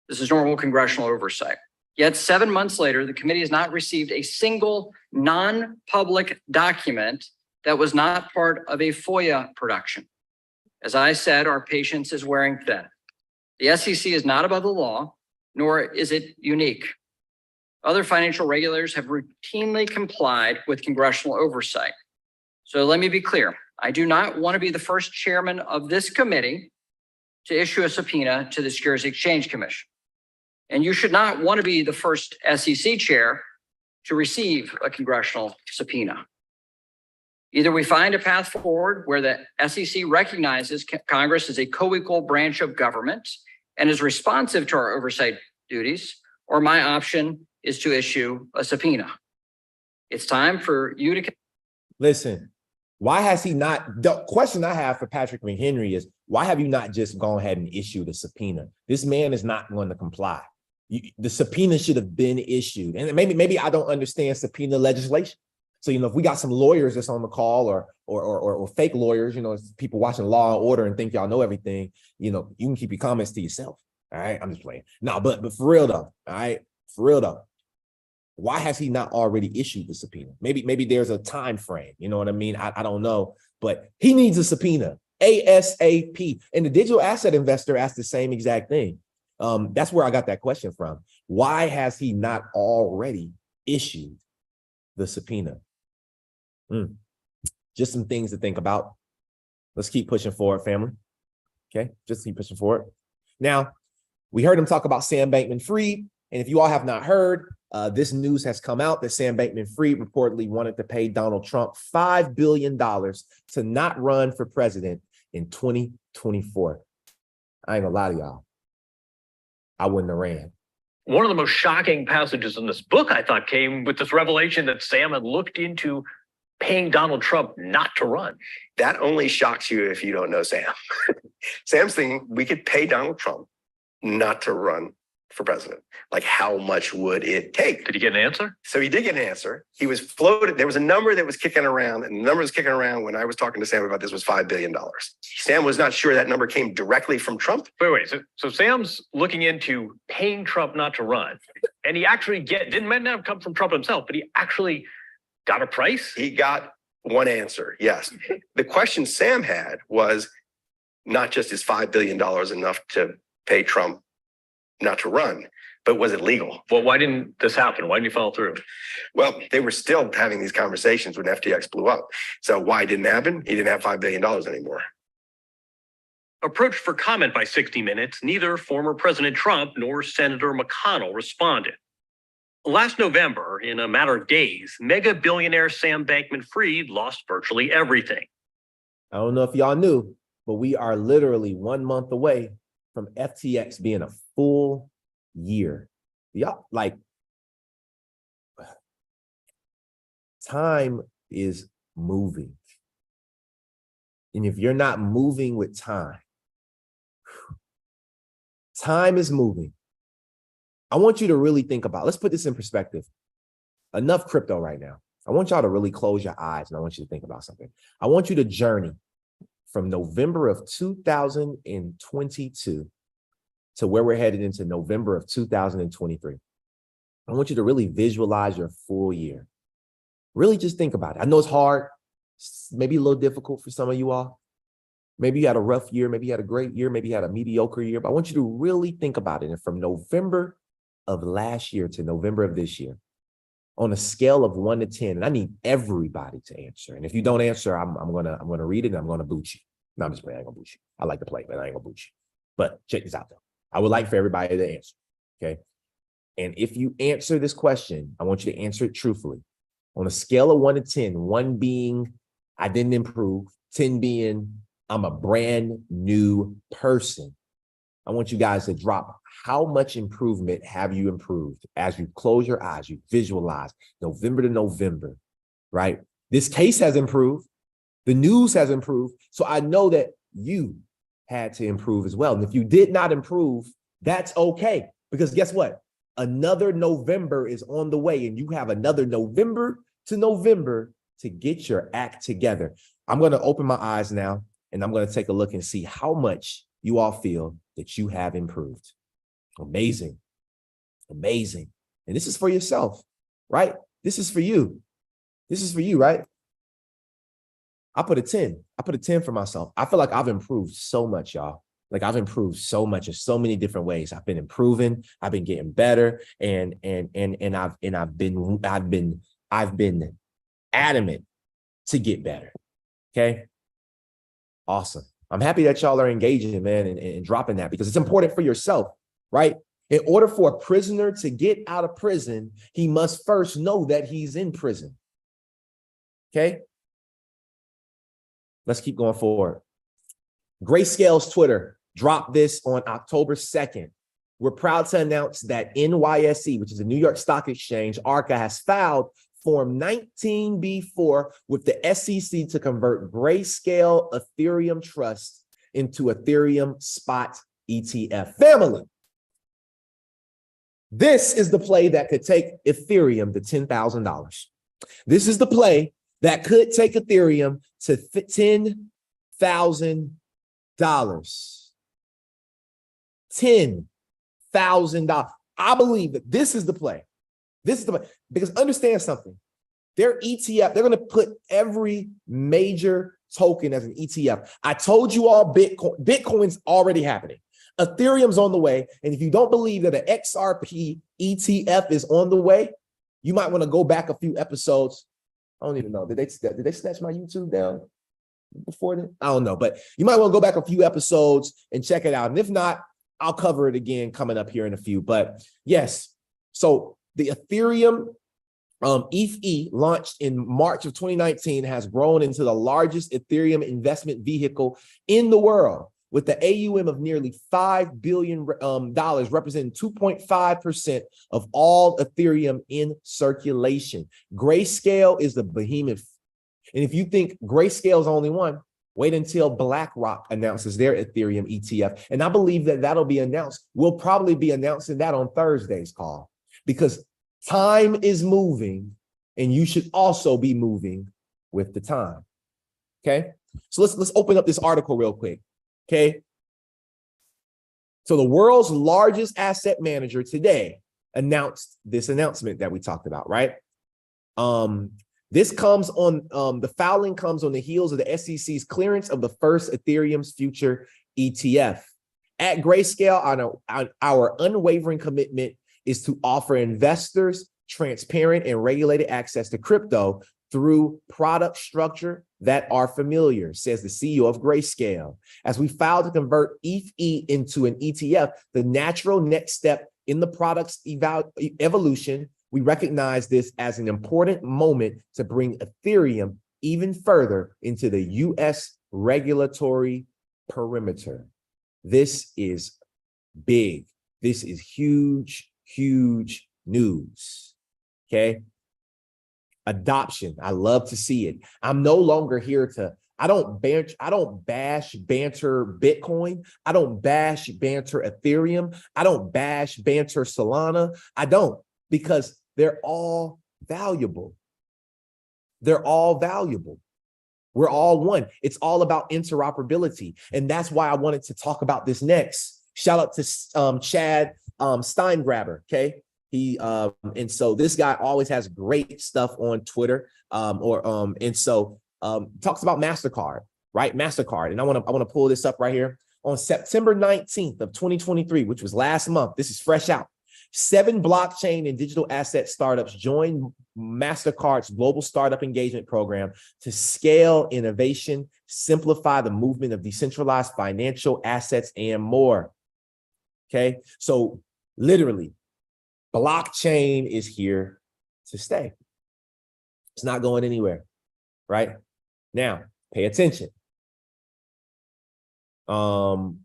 This is normal congressional oversight. Yet 7 months later, the committee has not received a single non-public document that was not part of a FOIA production. As I said, our patience is wearing thin. The SEC is not above the law, nor is it unique. Other financial regulators have routinely complied with congressional oversight. So let me be clear. I do not want to be the first chairman of this committee to issue a subpoena to the Securities and Exchange Commission. And you should not want to be the first SEC chair to receive a congressional subpoena. Either we find a path forward where the SEC recognizes Congress as a co-equal branch of government and is responsive to our oversight duties, or my option is to issue a subpoena. It's time for you to... Listen, why has he not? The question I have for Patrick McHenry is, why have you not just gone ahead and issued a subpoena? This man is not going to comply. The subpoena should have been issued. And maybe I don't understand subpoena legislation. So, if we got some lawyers that's on the call or fake lawyers, people watching Law and Order and think y'all know everything, you can keep your comments to yourself. All right. I'm just playing. No, but for real though. All right. For real though. Why has he not already issued the subpoena? Maybe there's a time frame. You know what I mean? I don't know, but he needs a subpoena ASAP. And the digital asset investor asked the same exact thing. That's where I got that question from. Why has he not already issued the subpoena? Just some things to think about. Let's keep pushing forward, family. Okay, just keep pushing forward. Now, we heard him talk about Sam Bankman-Fried. And if you all have not heard, this news has come out that Sam Bankman-Fried reportedly wanted to pay Donald Trump $5 billion to not run for president in 2024. I ain't gonna lie to y'all. I wouldn't have ran. One of the most shocking passages in this book, I thought, came with this revelation that Sam had looked into paying Donald Trump not to run. That only shocks you if you don't know Sam. Sam's thinking we could pay Donald Trump not to run for president. Like, how much would it take? Did he get an answer? So he did get an answer. He was floated. There was a number that was kicking around, and the number was kicking around when I was talking to Sam about this was $5 billion. Sam was not sure that number came directly from Trump. Wait. So Sam's looking into paying Trump not to run, and he actually might not have come from Trump himself, but he actually got a price? He got one answer, yes. The question Sam had was not just is $5 billion enough to pay Trump not to run, but was it legal? Well, why didn't this happen? Why didn't he follow through? Well, they were still having these conversations when FTX blew up. So why it didn't happen? He didn't have $5 billion anymore. Approached for comment by 60 Minutes, neither former President Trump nor Senator McConnell responded. Last November, in a matter of days, mega billionaire Sam Bankman-Fried lost virtually everything. I don't know if y'all knew, but we are literally 1 month away from FTX being a full year. Y'all, time is moving. And if you're not moving with time, time is moving. I want you to really think about, let's put this in perspective. Enough crypto right now. I want y'all to really close your eyes and I want you to think about something. I want you to journey from November of 2022 to where we're headed into November of 2023. I want you to really visualize your full year. Really just think about it. I know it's hard, maybe a little difficult for some of you all. Maybe you had a rough year, maybe you had a great year, maybe you had a mediocre year, but I want you to really think about it. And from November of last year to November of this year, on a scale of 1 to 10, and I need everybody to answer. And if you don't answer, I'm gonna read it and I'm gonna boot you. No, I'm just playing. I ain't gonna boot you. I like to play, but I ain't gonna boot you. But check this out though. I would like for everybody to answer. Okay. And if you answer this question, I want you to answer it truthfully. On a scale of 1 to 10, 1 being I didn't improve, 10 being I'm a brand new person. I want you guys to drop how much improvement have you improved as you close your eyes, you visualize November to November, right? This case has improved. The news has improved. So I know that you had to improve as well. And if you did not improve, that's okay. Because guess what? Another November is on the way and you have another November to get your act together. I'm going to open my eyes now and I'm going to take a look and see how much you all feel that you have improved. Amazing. Amazing. And this is for yourself, right? This is for you. This is for you, right? I put a 10. I put a 10 for myself. I feel like I've improved so much, y'all. Like I've improved so much in so many different ways. I've been improving. I've been getting better, and I've been adamant to get better. Okay. Awesome. I'm happy that y'all are engaging, man, and dropping that, because it's important for yourself, right? In order for a prisoner to get out of prison, he must first know that he's in prison. Okay. Let's keep going forward. Grayscale's Twitter dropped this on October 2nd. We're proud to announce that NYSE, which is the New York Stock Exchange, ARCA, has filed Form 19B4 with the SEC to convert Grayscale Ethereum Trust into Ethereum Spot ETF. Family, this is the play that could take Ethereum to $10,000. This is the play that could take Ethereum to $10,000. $10,000. I believe that this is the play. This is the play. Because understand something. Their ETF, they're going to put every major token as an ETF. I told you all Bitcoin's already happening. Ethereum's on the way. And if you don't believe that an XRP ETF is on the way, you might want to go back a few episodes. I don't even know. Did they snatch my YouTube down before then? I don't know. But you might want to go back a few episodes and check it out. And if not, I'll cover it again coming up here in a few. But yes, so the Ethereum ETH launched in March of 2019 has grown into the largest Ethereum investment vehicle in the world, with the AUM of nearly $5 billion, representing 2.5% of all Ethereum in circulation. Grayscale is the behemoth. And if you think Grayscale is only one, wait until BlackRock announces their Ethereum ETF. And I believe that that'll be announced. We'll probably be announcing that on Thursday's call, because time is moving and you should also be moving with the time. Okay. So let's open up this article real quick. Okay. So the world's largest asset manager today announced this announcement that we talked about, right? This comes on, the filing comes on the heels of the SEC's clearance of the first Ethereum's future ETF. At Grayscale, our unwavering commitment is to offer investors transparent and regulated access to crypto through product structure that are familiar, says the CEO of Grayscale. As we file to convert ETH into an ETF, the natural next step in the product's evolution, we recognize this as an important moment to bring Ethereum even further into the US regulatory perimeter. This is big. This is huge, huge news. Okay. Adoption. I love to see it. I'm no longer here to, I don't bash banter Bitcoin. I don't bash banter Ethereum. I don't bash banter Solana. I don't, because they're all valuable. They're all valuable. We're all one. It's all about interoperability. And that's why I wanted to talk about this next. Shout out to Chad Steingraber. Okay. And so this guy always has great stuff on Twitter. Talks about MasterCard, right? MasterCard. And I want to pull this up right here. On September 19th of 2023, which was last month, this is fresh out. 7 blockchain and digital asset startups joined MasterCard's global startup engagement program to scale innovation, simplify the movement of decentralized financial assets, and more. Okay, so literally, blockchain is here to stay. It's not going anywhere, right? Now, pay attention. Around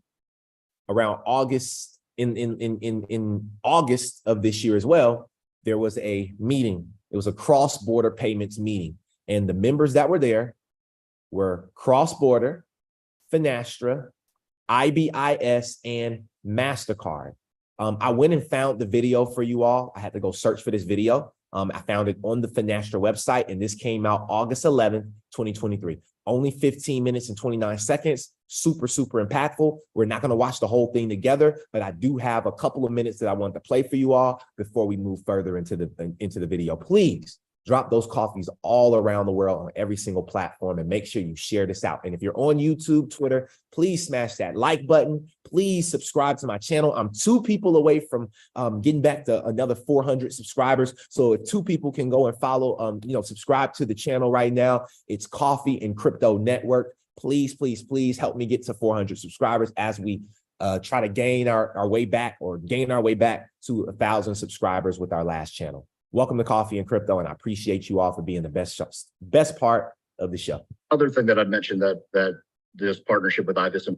August, in August of this year as well, there was a meeting. It was a cross-border payments meeting. And the members that were there were Cross-Border, Finastra, IBIS, and MasterCard. I went and found the video for you all. I had to go search for this video. I found it on the Finastra website, and this came out August 11th, 2023. Only 15 minutes and 29 seconds. Super, super impactful. We're not going to watch the whole thing together, but I do have a couple of minutes that I want to play for you all before we move further into the video. Please drop those coffees all around the world on every single platform and make sure you share this out. And if you're on YouTube, Twitter, please smash that like button. Please subscribe to my channel. I'm 2 people away from getting back to another 400 subscribers. So if 2 people can go and follow, subscribe to the channel right now, it's Coffee and Crypto Network. Please, please, please help me get to 400 subscribers as we try to gain our way back to 1,000 subscribers with our last channel. Welcome to Coffee and Crypto, and I appreciate you all for being the best part of the show. Other thing that I'd mentioned that this partnership with IBIS and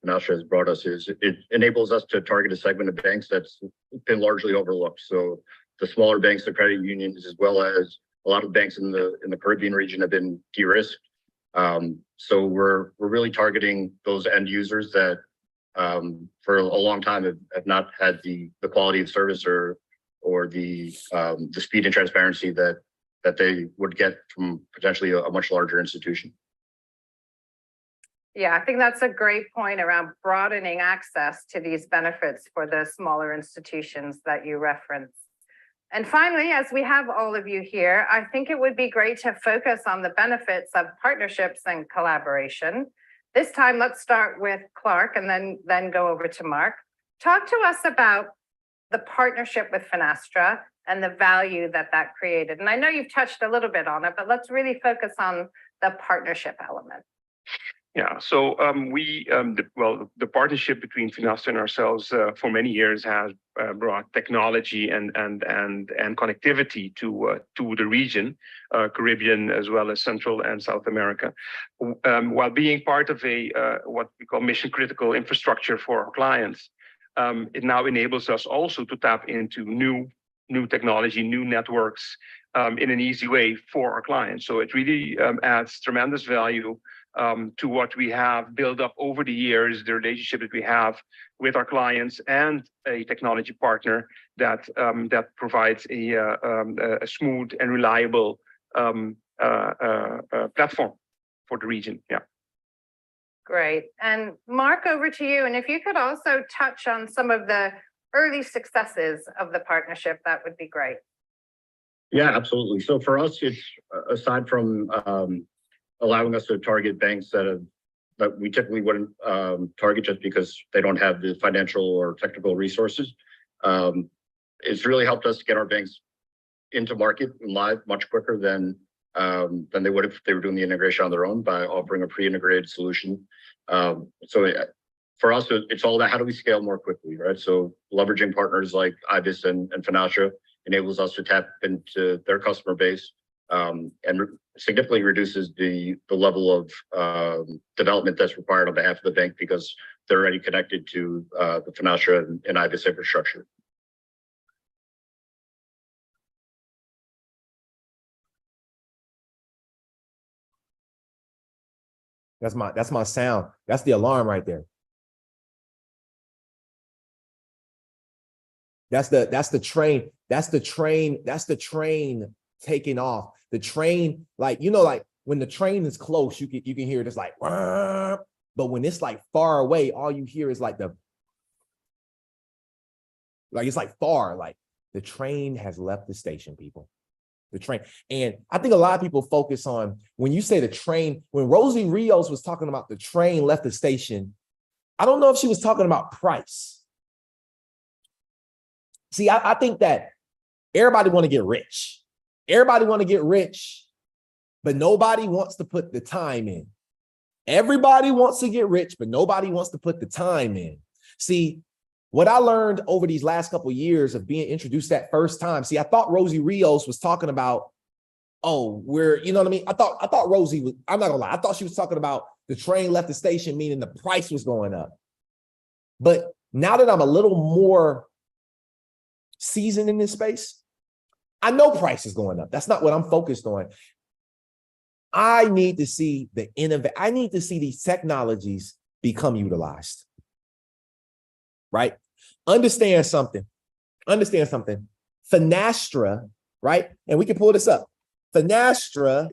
Finastra has brought us is it enables us to target a segment of banks that's been largely overlooked. So the smaller banks, the credit unions, as well as a lot of banks in the Caribbean region have been de-risked. So we're really targeting those end users that for a long time have not had the quality of service or the speed and transparency that they would get from potentially a much larger institution. Yeah, I think that's a great point around broadening access to these benefits for the smaller institutions that you referenced. And finally, as we have all of you here, I think it would be great to focus on the benefits of partnerships and collaboration. This time, let's start with Clark and then go over to Mark. Talk to us about the partnership with Finastra and the value that created. And I know you've touched a little bit on it, but let's really focus on the partnership element. Yeah, so the partnership between Finastra and ourselves for many years has brought technology and connectivity to the region, Caribbean as well as Central and South America, while being part of a what we call mission critical infrastructure for our clients. It now enables us also to tap into new technology, new networks in an easy way for our clients. So it really adds tremendous value to what we have built up over the years, the relationship that we have with our clients and a technology partner that provides a smooth and reliable platform for the region. Yeah. Great. And Mark, over to you. And if you could also touch on some of the early successes of the partnership, that would be great. Yeah, absolutely. So for us, it's aside from allowing us to target banks that we typically wouldn't target just because they don't have the financial or technical resources. It's really helped us get our banks into market and live much quicker than they would if they were doing the integration on their own by offering a pre-integrated solution. For us, it's all about how do we scale more quickly, right? So leveraging partners like IBIS and Finastra enables us to tap into their customer base and significantly reduces the level of development that's required on behalf of the bank because they're already connected to the Finastra and IBIS infrastructure. That's my sound. That's the alarm right there. That's the train. That's the train taking off. The train, like when the train is close, you can hear it. It's like, but when it's like far away, all you hear is like it's like far, like the train has left the station, people. The train. And I think a lot of people focus on when you say the train, when Rosie Rios was talking about the train left the station, I don't know if she was talking about price. See, I think that everybody want to get rich. Everybody want to get rich, but nobody wants to put the time in. Everybody wants to get rich, but nobody wants to put the time in. See, what I learned over these last couple of years of being introduced that first time, see, I thought Rosie Rios was talking about, you know what I mean? I thought Rosie was, I'm not gonna lie, I thought she was talking about the train left the station, meaning the price was going up. But now that I'm a little more seasoned in this space, I know price is going up. That's not what I'm focused on. I need to see I need to see these technologies become utilized. Right? Understand something. understand something. Finastra, right? And we can pull this up. Finastra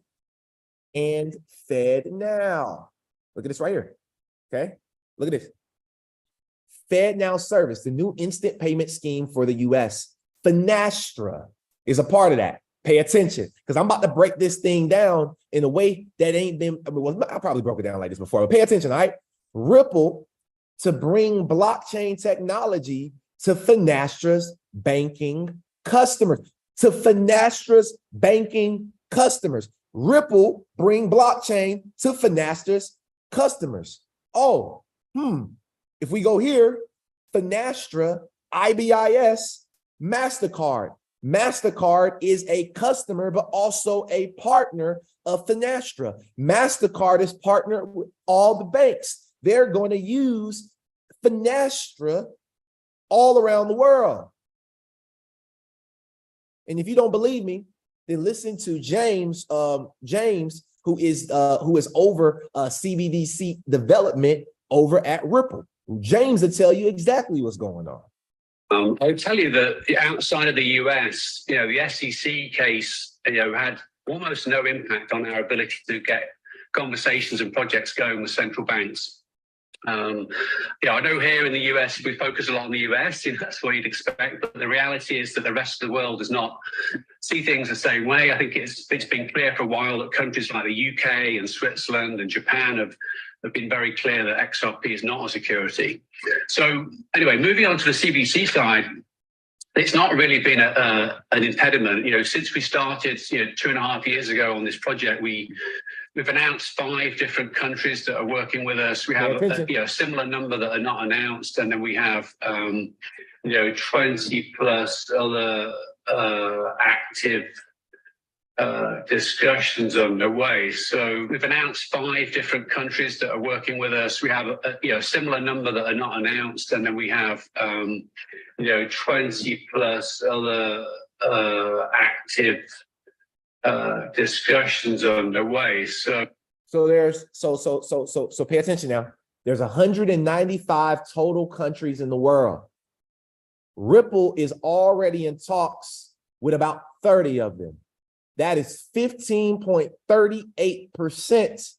and FedNow. Look at this right here. Okay, look at this. FedNow service, the new instant payment scheme for the US. Finastra is a part of that. Pay attention, because I'm about to break this thing down in a way that ain't been, I probably broke it down like this before, but pay attention, all right? Ripple to bring blockchain technology to Finastra's banking customers. To Finastra's banking customers. Ripple bring blockchain to Finastra's customers. Oh, if we go here, Finastra, IBIS, MasterCard. MasterCard is a customer, but also a partner of Finastra. MasterCard is partnered with all the banks. They're going to use Finastra all around the world. And if you don't believe me, then listen to James, who is over CBDC development over at Ripple. James will tell you exactly what's going on. I'll tell you that outside of the US, the SEC case, had almost no impact on our ability to get conversations and projects going with central banks. I know here in the US, we focus a lot on the US, that's what you'd expect, but the reality is that the rest of the world does not see things the same way. I think it's been clear for a while that countries like the UK and Switzerland and Japan have been very clear that XRP is not a security. So anyway, moving on to the CBDC side, it's not really been an impediment. Since we started 2.5 years ago on this project, we've announced 5 different countries that are working with us. We have a similar number that are not announced, and then we have 20 plus other active discussions underway. So we've announced 5 different countries that are working with us. We have a similar number that are not announced, and then we have 20 plus other active discussions underway. So pay attention now. There's 195 total countries in the world. Ripple is already in talks with about 30 of them. That is 15.38%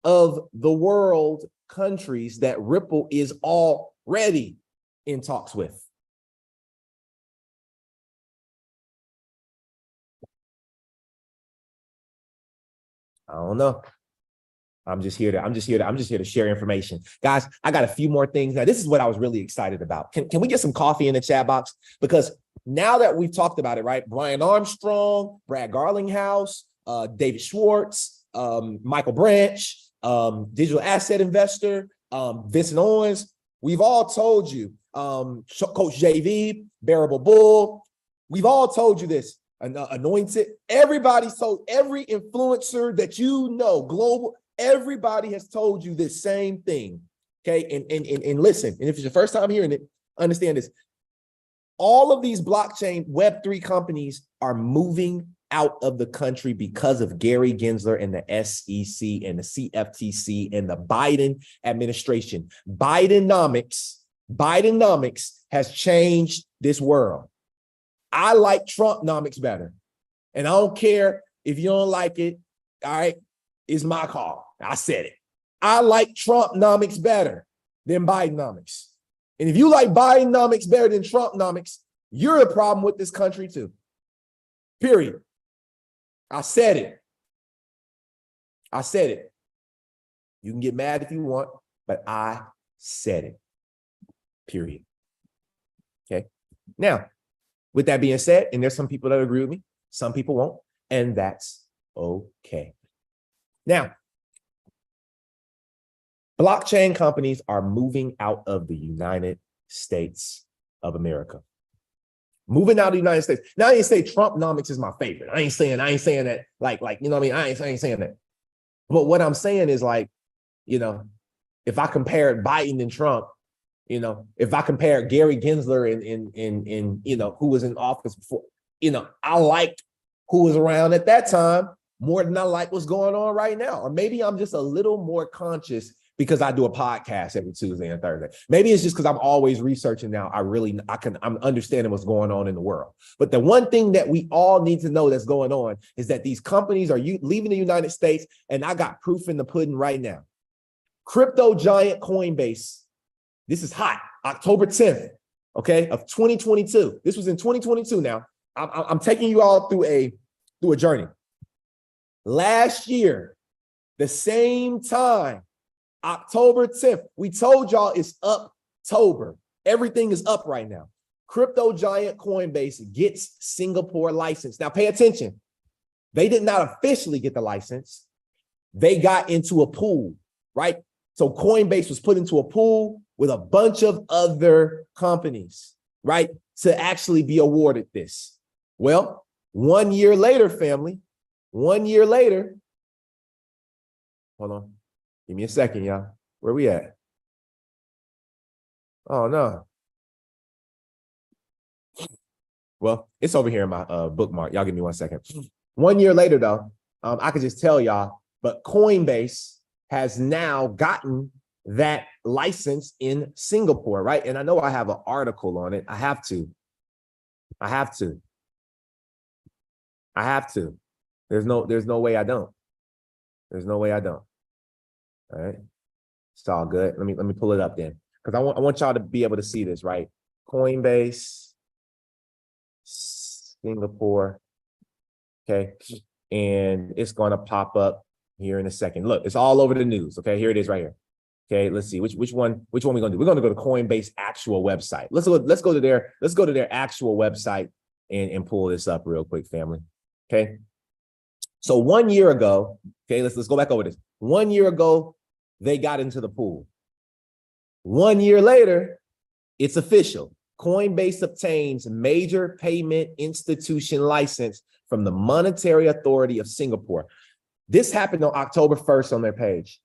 of the world countries that Ripple is already in talks with. I don't know. I'm just here to share information. Guys, I got a few more things. Now, this is what I was really excited about. Can we get some coffee in the chat box? Because now that we've talked about it, right? Brian Armstrong, Brad Garlinghouse, David Schwartz, Michael Branch, digital asset investor, Vincent Owens. We've all told you, Coach JV, Bearable Bull. We've all told you this. Anointed. Everybody's told, every influencer that global, everybody has told you this same thing. Okay. And listen, and if it's your first time hearing it, understand this. All of these blockchain Web3 companies are moving out of the country because of Gary Gensler and the SEC and the CFTC and the Biden administration. Bidenomics has changed this world. I like Trumpnomics better. And I don't care if you don't like it. All right. It's my call. I said it. I like Trumpnomics better than Bidenomics. And if you like Bidenomics better than Trumpnomics, you're a problem with this country too. Period. I said it. I said it. You can get mad if you want, but I said it. Period. Okay. Now, with that being said, and there's some people that agree with me, some people won't, and that's okay. Now, blockchain companies are moving out of the United States of America. Moving out of the United States. Now, I ain't say Trumpnomics is my favorite. I ain't saying that like, you know what I mean? I ain't saying that. But what I'm saying is like, if I compared Biden and Trump, if I compare Gary Gensler and who was in office before, I liked who was around at that time more than I like what's going on right now. Or maybe I'm just a little more conscious because I do a podcast every Tuesday and Thursday. Maybe it's just because I'm always researching now. I'm understanding what's going on in the world. But the one thing that we all need to know that's going on is that these companies are leaving the United States, and I got proof in the pudding right now. Crypto giant Coinbase. This is hot. October 10th, okay, of 2022. This was in 2022 now. I'm taking you all through a journey. Last year, the same time, October 10th, we told y'all it's Uptober. Everything is up right now. Crypto giant Coinbase gets Singapore license. Now pay attention. They did not officially get the license. They got into a pool, right? So Coinbase was put into a pool with a bunch of other companies, right, to actually be awarded this. Well, 1 year later, family, 1 year later, hold on, give me a second, y'all. Where we at? Oh, no. Well, it's over here in my bookmark. Y'all give me 1 second. 1 year later, though, I could just tell y'all, but Coinbase has now gotten that license in Singapore, right? And I know I have an article on it. I have to. There's no way I don't. There's no way I don't. All right. It's all good. Let me pull it up then. Because I want y'all to be able to see this, right? Coinbase, Singapore. Okay. And it's gonna pop up here in a second. Look, it's all over the news. Okay, here it is right here. Okay, let's see which one we're gonna do. We're gonna go to Coinbase actual website. Let's go to their actual website and pull this up real quick, family. Okay. So 1 year ago, okay, let's go back over this. 1 year ago, they got into the pool. 1 year later, it's official. Coinbase obtains major payment institution license from the Monetary Authority of Singapore. This happened on October 1st on their page.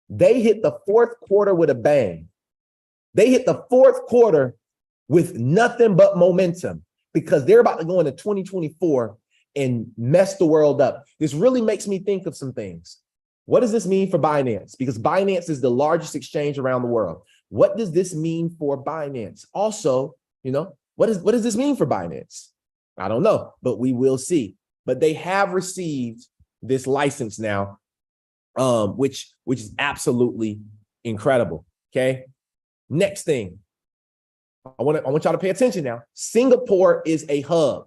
They hit the fourth quarter with a bang. They hit the fourth quarter with nothing but momentum because they're about to go into 2024 and mess the world up. This really makes me think of some things. What does this mean for Binance? Because Binance is the largest exchange around the world. What does this mean for Binance? Also, what does this mean for Binance? I don't know, but we will see. But they have received this license now, which is absolutely incredible. Okay. Next thing, I want y'all to pay attention now. Singapore is a hub.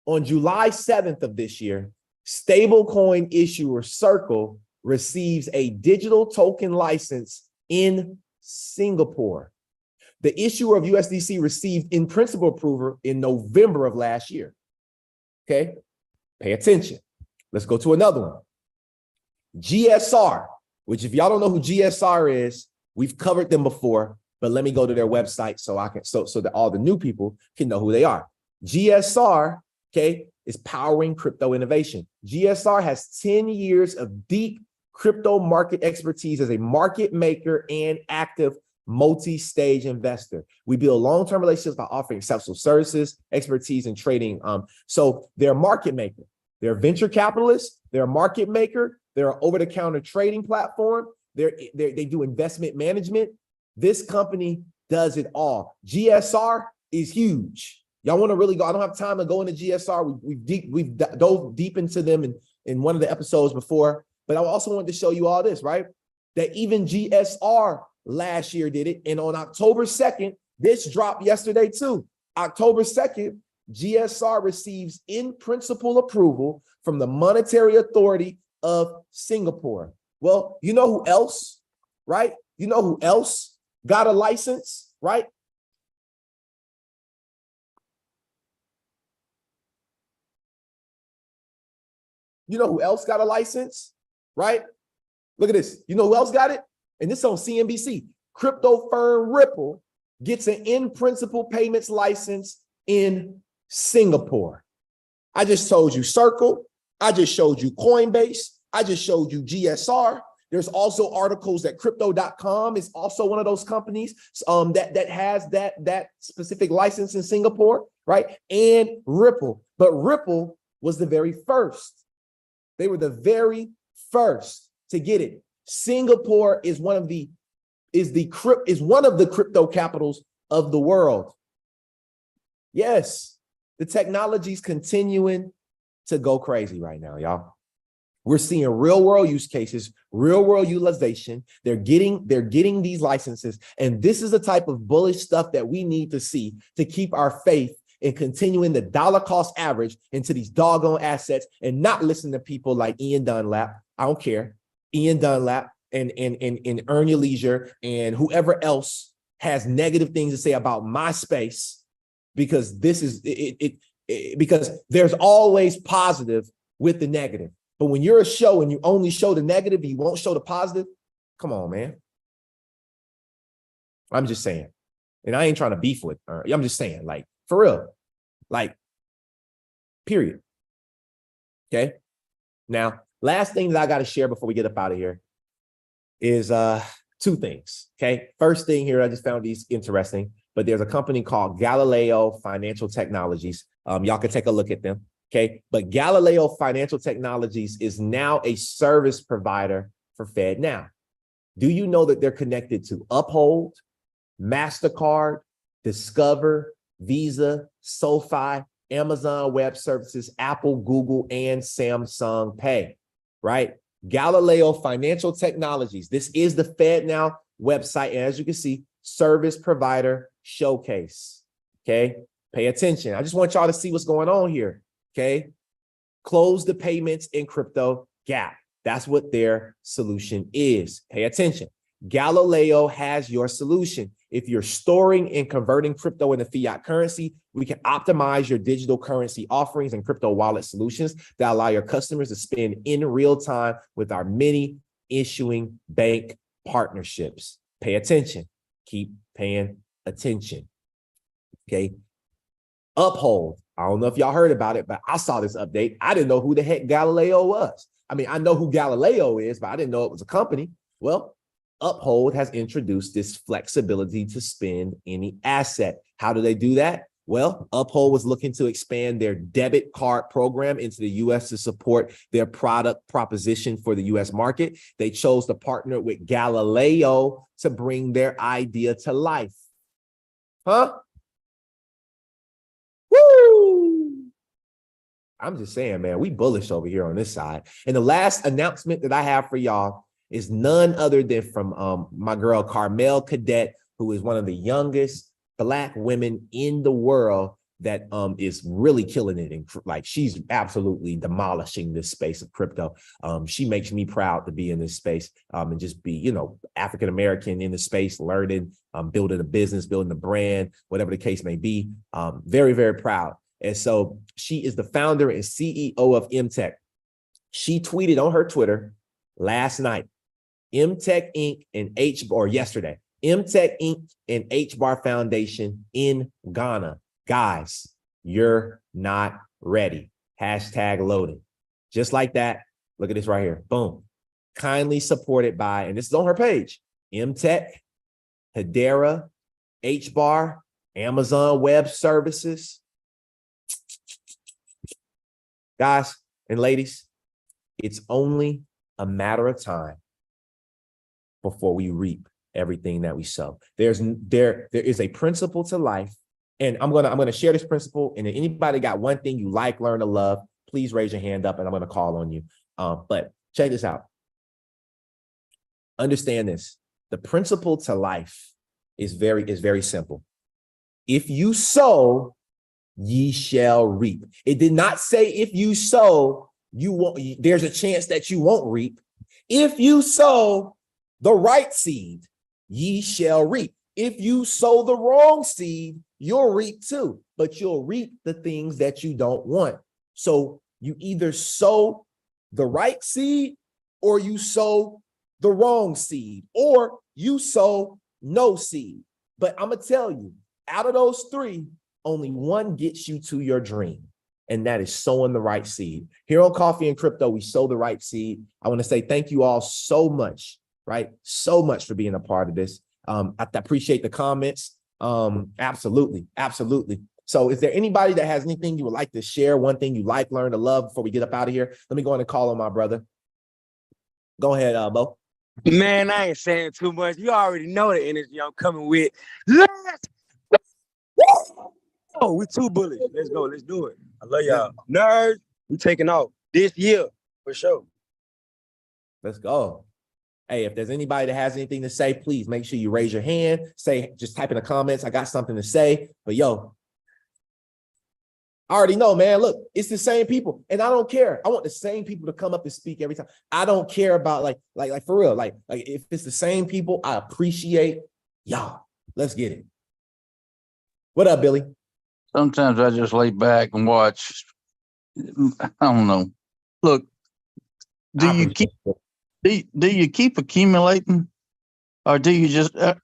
On July 7th of this year, stablecoin issuer Circle receives a digital token license in Singapore. The issuer of USDC received in principle approval in November of last year. Okay, pay attention. Let's go to another one. GSR, which if y'all don't know who GSR is, we've covered them before, but let me go to their website so that all the new people can know who they are. GSR, okay, is powering crypto innovation. GSR has 10 years of deep crypto market expertise as a market maker and active multi-stage investor. We build long-term relationships by offering exceptional services, expertise, and trading. So they're a market maker. They're a venture capitalist. They're a market maker. They're an over-the-counter trading platform. They do investment management. This company does it all. GSR is huge. Y'all want to really go? I don't have time to go into GSR. We've dove deep into them in one of the episodes before. But I also wanted to show you all this, right? That even GSR last year did it. And on October 2nd, this dropped yesterday too. October 2nd, GSR receives in principle approval from the Monetary Authority of Singapore. Well, you know who else, right? You know who else got a license, right? You know who else got a license, right? Look at this. You know who else got it? And this on CNBC. Crypto firm Ripple gets an in-principle payments license in Singapore. I just told you Circle. I just showed you Coinbase. I just showed you GSR. There's also articles that crypto.com is also one of those companies that has that specific license in Singapore, right? And Ripple. But Ripple was the very first. They were the very first to get it. Singapore is one of the crypto capitals of the world. Yes, the technology's continuing to go crazy right now, y'all. We're seeing real world use cases, real world utilization. They're getting these licenses. And this is the type of bullish stuff that we need to see to keep our faith in continuing the dollar cost average into these doggone assets and not listen to people like Ian Dunlap. I don't care. Ian Dunlap and Earn Your Leisure and whoever else has negative things to say about my space, because this is because there's always positive with the negative. But when you're a show and you only show the negative and you won't show the positive, come on, man. I'm just saying. And I ain't trying to beef with her. I'm just saying, like, for real. Like, period. Okay? Now, last thing that I got to share before we get up out of here is two things, okay? First thing here, I just found these interesting, but there's a company called Galileo Financial Technologies. Y'all can take a look at them. Okay, but Galileo Financial Technologies is now a service provider for FedNow. Do you know that they're connected to Uphold, MasterCard, Discover, Visa, SoFi, Amazon Web Services, Apple, Google, and Samsung Pay, right? Galileo Financial Technologies. This is the FedNow website. And as you can see, service provider showcase. Okay, pay attention. I just want y'all to see what's going on here. Okay, close the payments in crypto gap. That's what their solution is. Pay attention. Galileo has your solution. If you're storing and converting crypto into fiat currency, we can optimize your digital currency offerings and crypto wallet solutions that allow your customers to spend in real time with our many issuing bank partnerships. Pay attention. Keep paying attention. Okay. Uphold. I don't know if y'all heard about it, but I saw this update. I didn't know who the heck Galileo was. I mean, I know who Galileo is, but I didn't know it was a company. Well, Uphold has introduced this flexibility to spend any asset. How do they do that? Well, Uphold was looking to expand their debit card program into the U.S. to support their product proposition for the U.S. market. They chose to partner with Galileo to bring their idea to life. Huh? Woo! I'm just saying, man, we bullish over here on this side. And the last announcement that I have for y'all is none other than from my girl Carmel Cadet, who is one of the youngest Black women in the world that is really killing it. And like, she's absolutely demolishing this space of crypto. She makes me proud to be in this space and just be, you know, African-American in the space, learning, building a business, building a brand, whatever the case may be. Very, very proud. And so she is the founder and CEO of MTech. She tweeted on her Twitter last night, MTech Inc. and yesterday, MTech Inc. and HBAR Foundation in Ghana. Guys, you're not ready. Hashtag loading. Just like that. Look at this right here. Boom. Kindly supported by, and this is on her page, MTech, Hedera, HBAR, Amazon Web Services. Guys and ladies, it's only a matter of time before we reap everything that we sow. There is a principle to life, and I'm gonna share this principle. And if anybody got one thing you like, learn, to love, please raise your hand up, and I'm gonna call on you. But check this out. Understand this: the principle to life is very simple. If you sow, ye shall reap. It did not say if you sow, you won't. There's a chance that you won't reap. If you sow the right seed, ye shall reap. If you sow the wrong seed, you'll reap too, but you'll reap the things that you don't want. So you either sow the right seed, or you sow the wrong seed, or you sow no seed. But I'm gonna tell you, out of those three, only one gets you to your dream, and that is sowing the right seed. Here on Coffee and Crypto, we sow the right seed. I want to say thank you all so much, right? So much for being a part of this. I appreciate the comments. Absolutely. So is there anybody that has anything you would like to share, one thing you like, learn, to love before we get up out of here? Let me go on and call on my brother. Go ahead, Bo. Man, I ain't saying too much. You already know the energy I'm coming with. Let's go. We too bullish. Let's go. Let's do it. I love y'all. Nerds, we taking off this year for sure. Let's go. Hey, if there's anybody that has anything to say, please make sure you raise your hand. Just type in the comments. I got something to say. But yo, I already know, man. Look, it's the same people, and I don't care. I want the same people to come up and speak every time. I don't care about like for real. Like if it's the same people, I appreciate y'all. Let's get it. What up, Billy? Sometimes I just lay back and watch. I don't know. Look, do you keep accumulating, or do you just? Some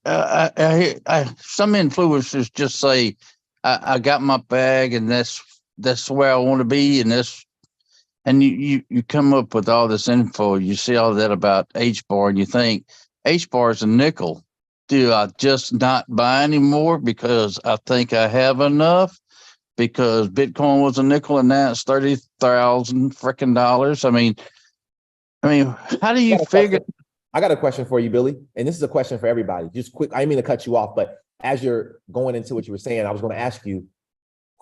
influencers just say, "I got my bag, and that's where I want to be," and you come up with all this info. You see all that about H-bar, and you think H-bar is a nickel. Do I just not buy anymore because I think I have enough? Because Bitcoin was a nickel and now it's 30,000 freaking dollars. I mean, how do you figure? I got a question for you, Billy. And this is a question for everybody. Just quick, I didn't mean to cut you off, but as you're going into what you were saying, I was going to ask you,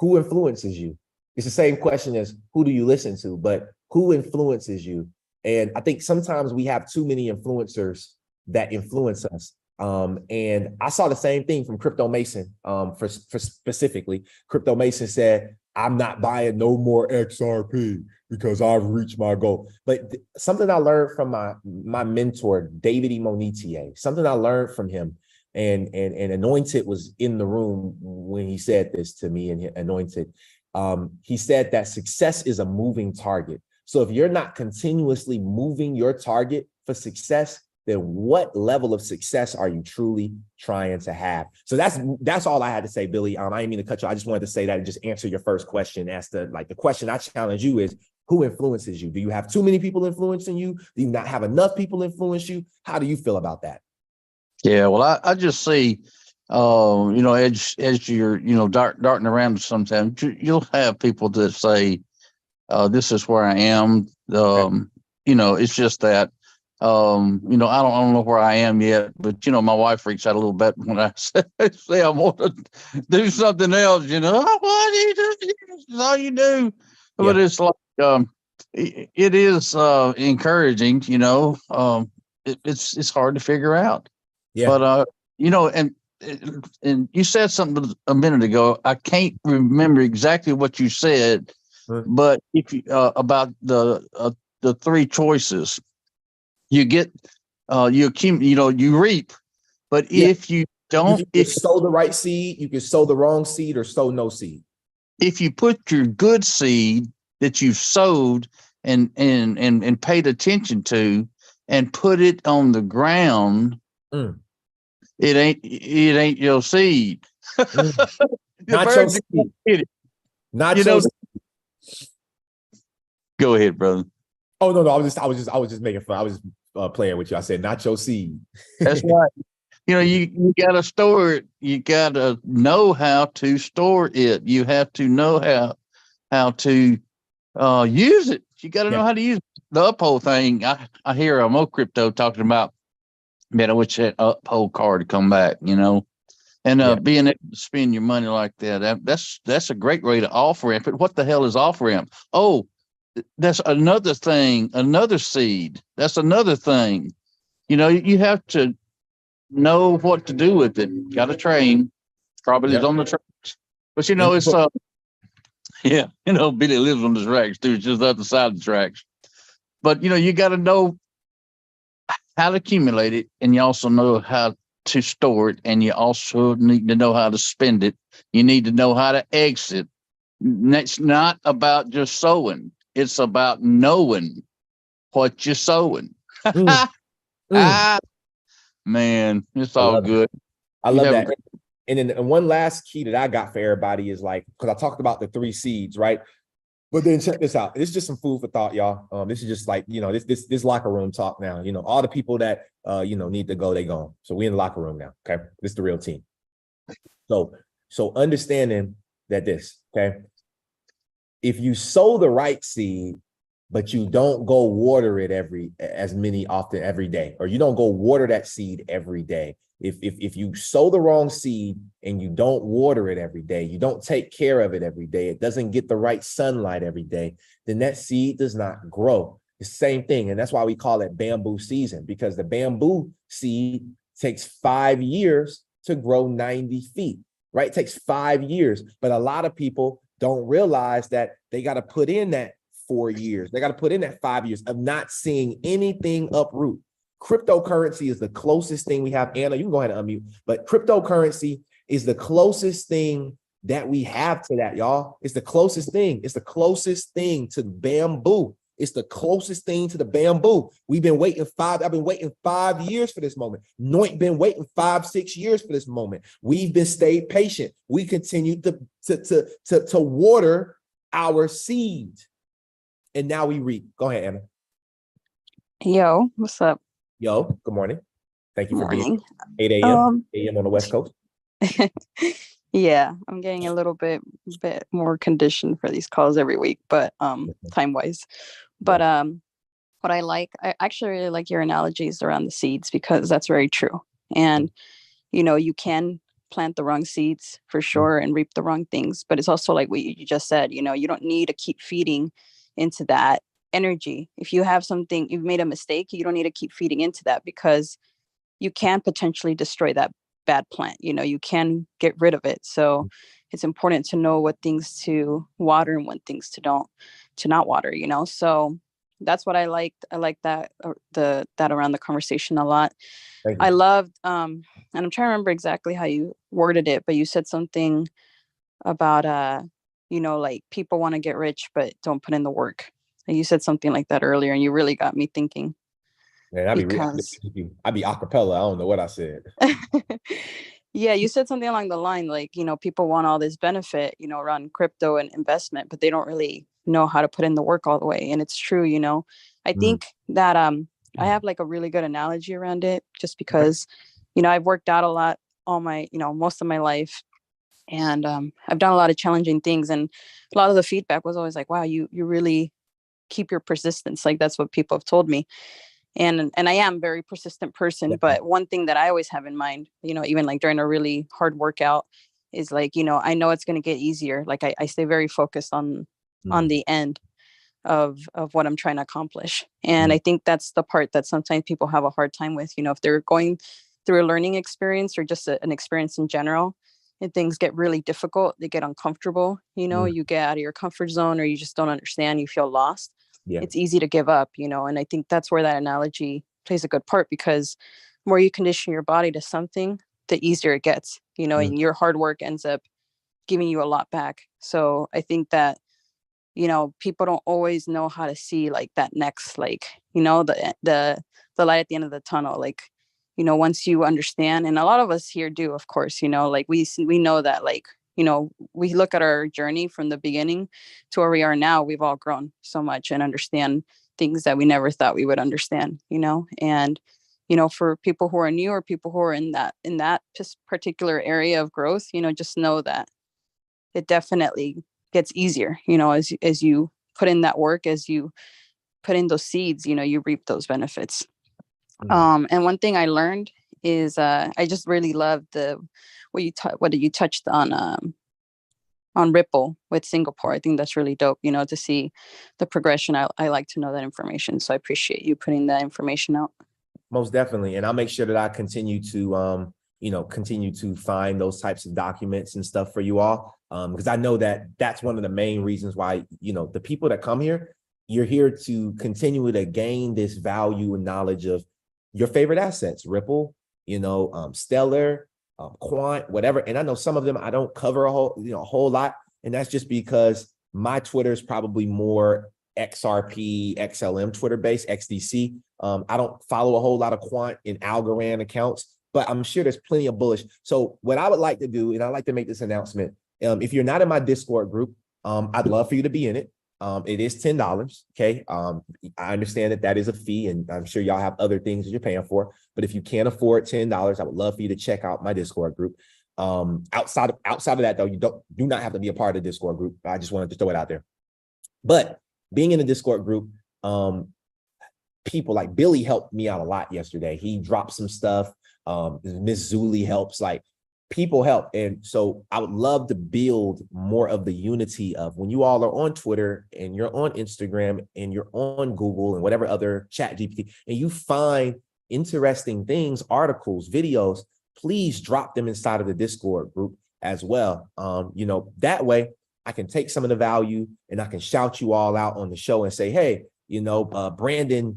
who influences you? It's the same question as who do you listen to, but who influences you? And I think sometimes we have too many influencers that influence us. And I saw the same thing from Crypto Mason, for specifically. Crypto Mason said, I'm not buying no more XRP because I've reached my goal. But something I learned from my mentor, David E. Monetier, something I learned from him, and Anointed was in the room when he said this to me, and Anointed, he said that success is a moving target. So if you're not continuously moving your target for success, then what level of success are you truly trying to have? So that's all I had to say, Billy. I didn't mean to cut you. I just wanted to say that and just answer your first question as to like the question I challenge you is, who influences you? Do you have too many people influencing you? Do you not have enough people influence you? How do you feel about that? Yeah, well, I just see, as you're, darting around sometimes, you'll have people that say, this is where I am. It's just that, I don't know where I am yet, but, my wife freaks out a little bit when I say I want to do something else, "Oh, why do you do this? This is all you do." Yeah. But it's like, it is encouraging, it's hard to figure out. Yeah. But, and you said something a minute ago. I can't remember exactly what you said, but if you, about the three choices, you get, you accumulate, you reap. But if you don't, if you sow the right seed, you can sow the wrong seed or sow no seed. If you put your good seed that you've sowed and paid attention to and put it on the ground, it ain't your seed. Not your seed. Not your seed. Go ahead, brother. Oh no, I was just making fun. I was just playing with you. I said, not your seed. That's right. You gotta store it. You gotta know how to store it. You have to know how to use it. You gotta know how to use it. The uphold thing. I hear Mo Crypto talking about, man, I wish that uphold card to come back, and being able to spend your money like that. That's a great way to off ramp. But what the hell is off ramp? Oh, that's another thing, another seed. That's another thing. You have to know what to do with it. Got to train. Probably is on the tracks. But it's Billy lives on the tracks too. It's just the other side of the tracks. But you got to know how to accumulate it, and you also know how to store it, and you also need to know how to spend it. You need to know how to exit. It's not about just sowing. It's about knowing what you're sowing. Man, it's all good. I love that. And then one last key that I got for everybody is like, because I talked about the 3 seeds, right? But then check this out. This is just some food for thought, y'all. This is just like, this locker room talk now. All the people that need to go, they gone. So we in the locker room now. Okay. This is the real team. So understanding that okay, if you sow the right seed, but you don't go water it often every day, or you don't go water that seed every day. If you sow the wrong seed and you don't water it every day, you don't take care of it every day, it doesn't get the right sunlight every day, then that seed does not grow. The same thing. And that's why we call it bamboo season, because the bamboo seed takes 5 years to grow 90 feet, right? It takes 5 years. But a lot of people don't realize that they got to put in that 4 years. They got to put in that 5 years of not seeing anything uproot. Cryptocurrency is the closest thing we have. Anna, you can go ahead and unmute, but cryptocurrency is the closest thing that we have to that, y'all. It's the closest thing. It's the closest thing to bamboo. It's the closest thing to the bamboo. I've been waiting 5 years for this moment. Noit been waiting 5-6 years for this moment. We've been stayed patient. We continue to water our seed. And now we reap. Go ahead, Anna. Yo, what's up? Yo, good morning. Thank you for being 8 a.m. on the West Coast. Yeah, I'm getting a little bit more conditioned for these calls every week, but time wise. But what I actually really like your analogies around the seeds, because that's very true. And you can plant the wrong seeds for sure and reap the wrong things, but it's also like what you just said, you don't need to keep feeding into that energy. If you have something, you've made a mistake, you don't need to keep feeding into that, because you can potentially destroy that bad plant. You can get rid of it. So it's important to know what things to water and what things to not water, so that's what I liked. I like that that around the conversation a lot. I loved and I'm trying to remember exactly how you worded it, but you said something about like people want to get rich but don't put in the work. And you said something like that earlier, and you really got me thinking. Man, I'd be acapella. I don't know what I said. Yeah, you said something along the line like, people want all this benefit, around crypto and investment, but they don't really know how to put in the work all the way. And it's true, I think that I have like a really good analogy around it, just because, I've worked out a lot all my, most of my life. And I've done a lot of challenging things. And a lot of the feedback was always like, wow, you really keep your persistence. Like, that's what people have told me. And I am a very persistent person, but one thing that I always have in mind, even like during a really hard workout, is like, I know it's going to get easier. Like I stay very focused on the end of what I'm trying to accomplish. And I think that's the part that sometimes people have a hard time with, if they're going through a learning experience or just an experience in general, and things get really difficult, they get uncomfortable, you get out of your comfort zone, or you just don't understand, you feel lost. Yeah. It's easy to give up, and I think that's where that analogy plays a good part, because the more you condition your body to something, the easier it gets, and your hard work ends up giving you a lot back. So I think that, people don't always know how to see like that next, like, the light at the end of the tunnel. Like, once you understand, and a lot of us here do, of course, like we know that, like, we look at our journey from the beginning to where we are now. We've all grown so much and understand things that we never thought we would understand, and, for people who are new, or people who are in that particular area of growth, just know that it definitely gets easier, as you put in that work, as you put in those seeds, you reap those benefits. And one thing I learned is I just really love what you touched on Ripple with Singapore. I think that's really dope, to see the progression. I like to know that information. So I appreciate you putting that information out. Most definitely. And I'll make sure that I continue to find those types of documents and stuff for you all. Because I know that that's one of the main reasons why, the people that come here, you're here to continue to gain this value and knowledge of your favorite assets, Ripple, Stellar, Quant, whatever. And I know some of them I don't cover a whole lot. And that's just because my Twitter is probably more XRP, XLM Twitter based, XDC. I don't follow a whole lot of Quant and Algorand accounts, but I'm sure there's plenty of bullish. So what I would like to do, and I'd like to make this announcement, if you're not in my Discord group, I'd love for you to be in it. It is $10. Okay. I understand that is a fee, and I'm sure y'all have other things that you're paying for, but if you can't afford $10, I would love for you to check out my Discord group. Outside of that though, you do not have to be a part of the Discord group. I just wanted to throw it out there. But being in the Discord group, people like Billy helped me out a lot yesterday. He dropped some stuff. Miss Zuli helps, like people help. And so I would love to build more of the unity of when you all are on Twitter and you're on Instagram and you're on Google and whatever other chat GPT, and you find interesting things, articles, videos, please drop them inside of the Discord group as well. You know, that way I can take some of the value and I can shout you all out on the show and say, hey, you know, Brandon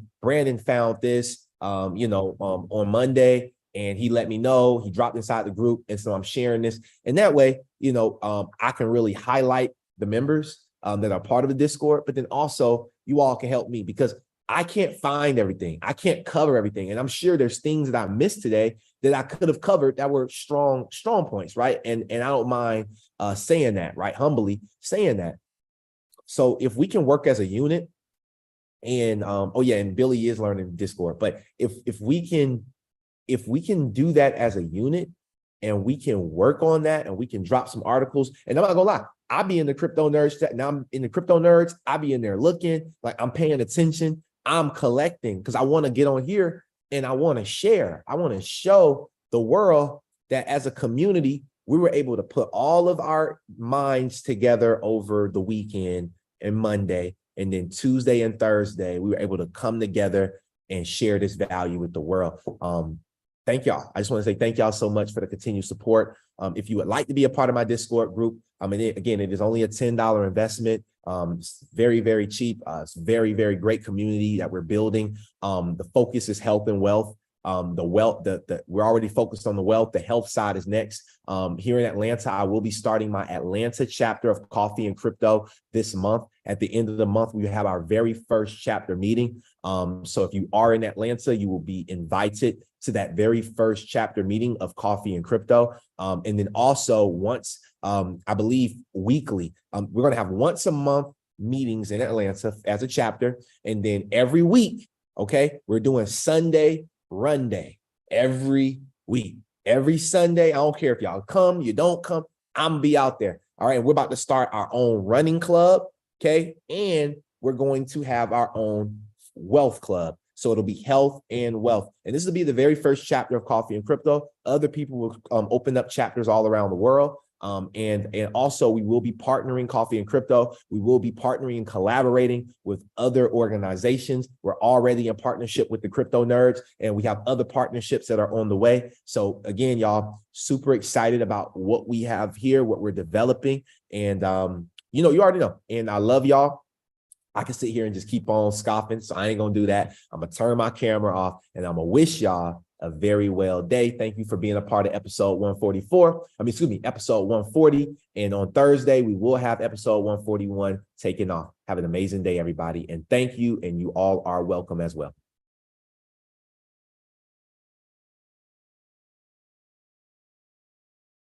found this, you know, on Monday, and he let me know, he dropped inside the group. And so I'm sharing this. And that way, you know, I can really highlight the members that are part of the Discord, but then also you all can help me because I can't find everything. I can't cover everything. And I'm sure there's things that I missed today that I could have covered that were strong points, right? And I don't mind saying that, right? Humbly saying that. So if we can work as a unit, and oh yeah, and Billy is learning Discord, but if we can do that as a unit and we can work on that and we can drop some articles, and I'm not gonna lie, I'll be in the crypto nerds chat. Now I'm in the crypto nerds, I'll be in there looking, like I'm paying attention, I'm collecting, because I want to get on here and I want to share. I want to show the world that as a community, we were able to put all of our minds together over the weekend and Monday, and then Tuesday and Thursday, we were able to come together and share this value with the world. Thank y'all. I just want to say thank y'all so much for the continued support. If you would like to be a part of my Discord group, I mean, again, it is only a $10 investment. It's very, very cheap. It's very, very great community that we're building. The focus is health and wealth. We're already focused on the wealth. The health side is next. Here in Atlanta, I will be starting my Atlanta chapter of Coffee and Crypto this month. At the end of the month, we have our very first chapter meeting. So if you are in Atlanta, you will be invited to that very first chapter meeting of Coffee and Crypto. And then also once, I believe weekly, we're going to have once a month meetings in Atlanta as a chapter. And then every week, okay, we're doing Sunday Run Day every week. Every Sunday, I don't care if y'all come, you don't come, I'm gonna be out there. All right, and we're about to start our own running club, okay? And we're going to have our own wealth club. So it'll be health and wealth. And this will be the very first chapter of Coffee and Crypto. Other people will open up chapters all around the world. And also we will be partnering Coffee and Crypto. We will be partnering and collaborating with other organizations. We're already in partnership with the Crypto Nerds, and we have other partnerships that are on the way. So again, y'all, super excited about what we have here, what we're developing. And, you know, you already know, and I love y'all. I can sit here and just keep on scoffing, so I ain't gonna do that. I'm gonna turn my camera off, and I'm gonna wish y'all a very well day. Thank you for being a part of episode 144. Episode 140. And on Thursday, we will have episode 141 taken off. Have an amazing day, everybody. And thank you. And you all are welcome as well.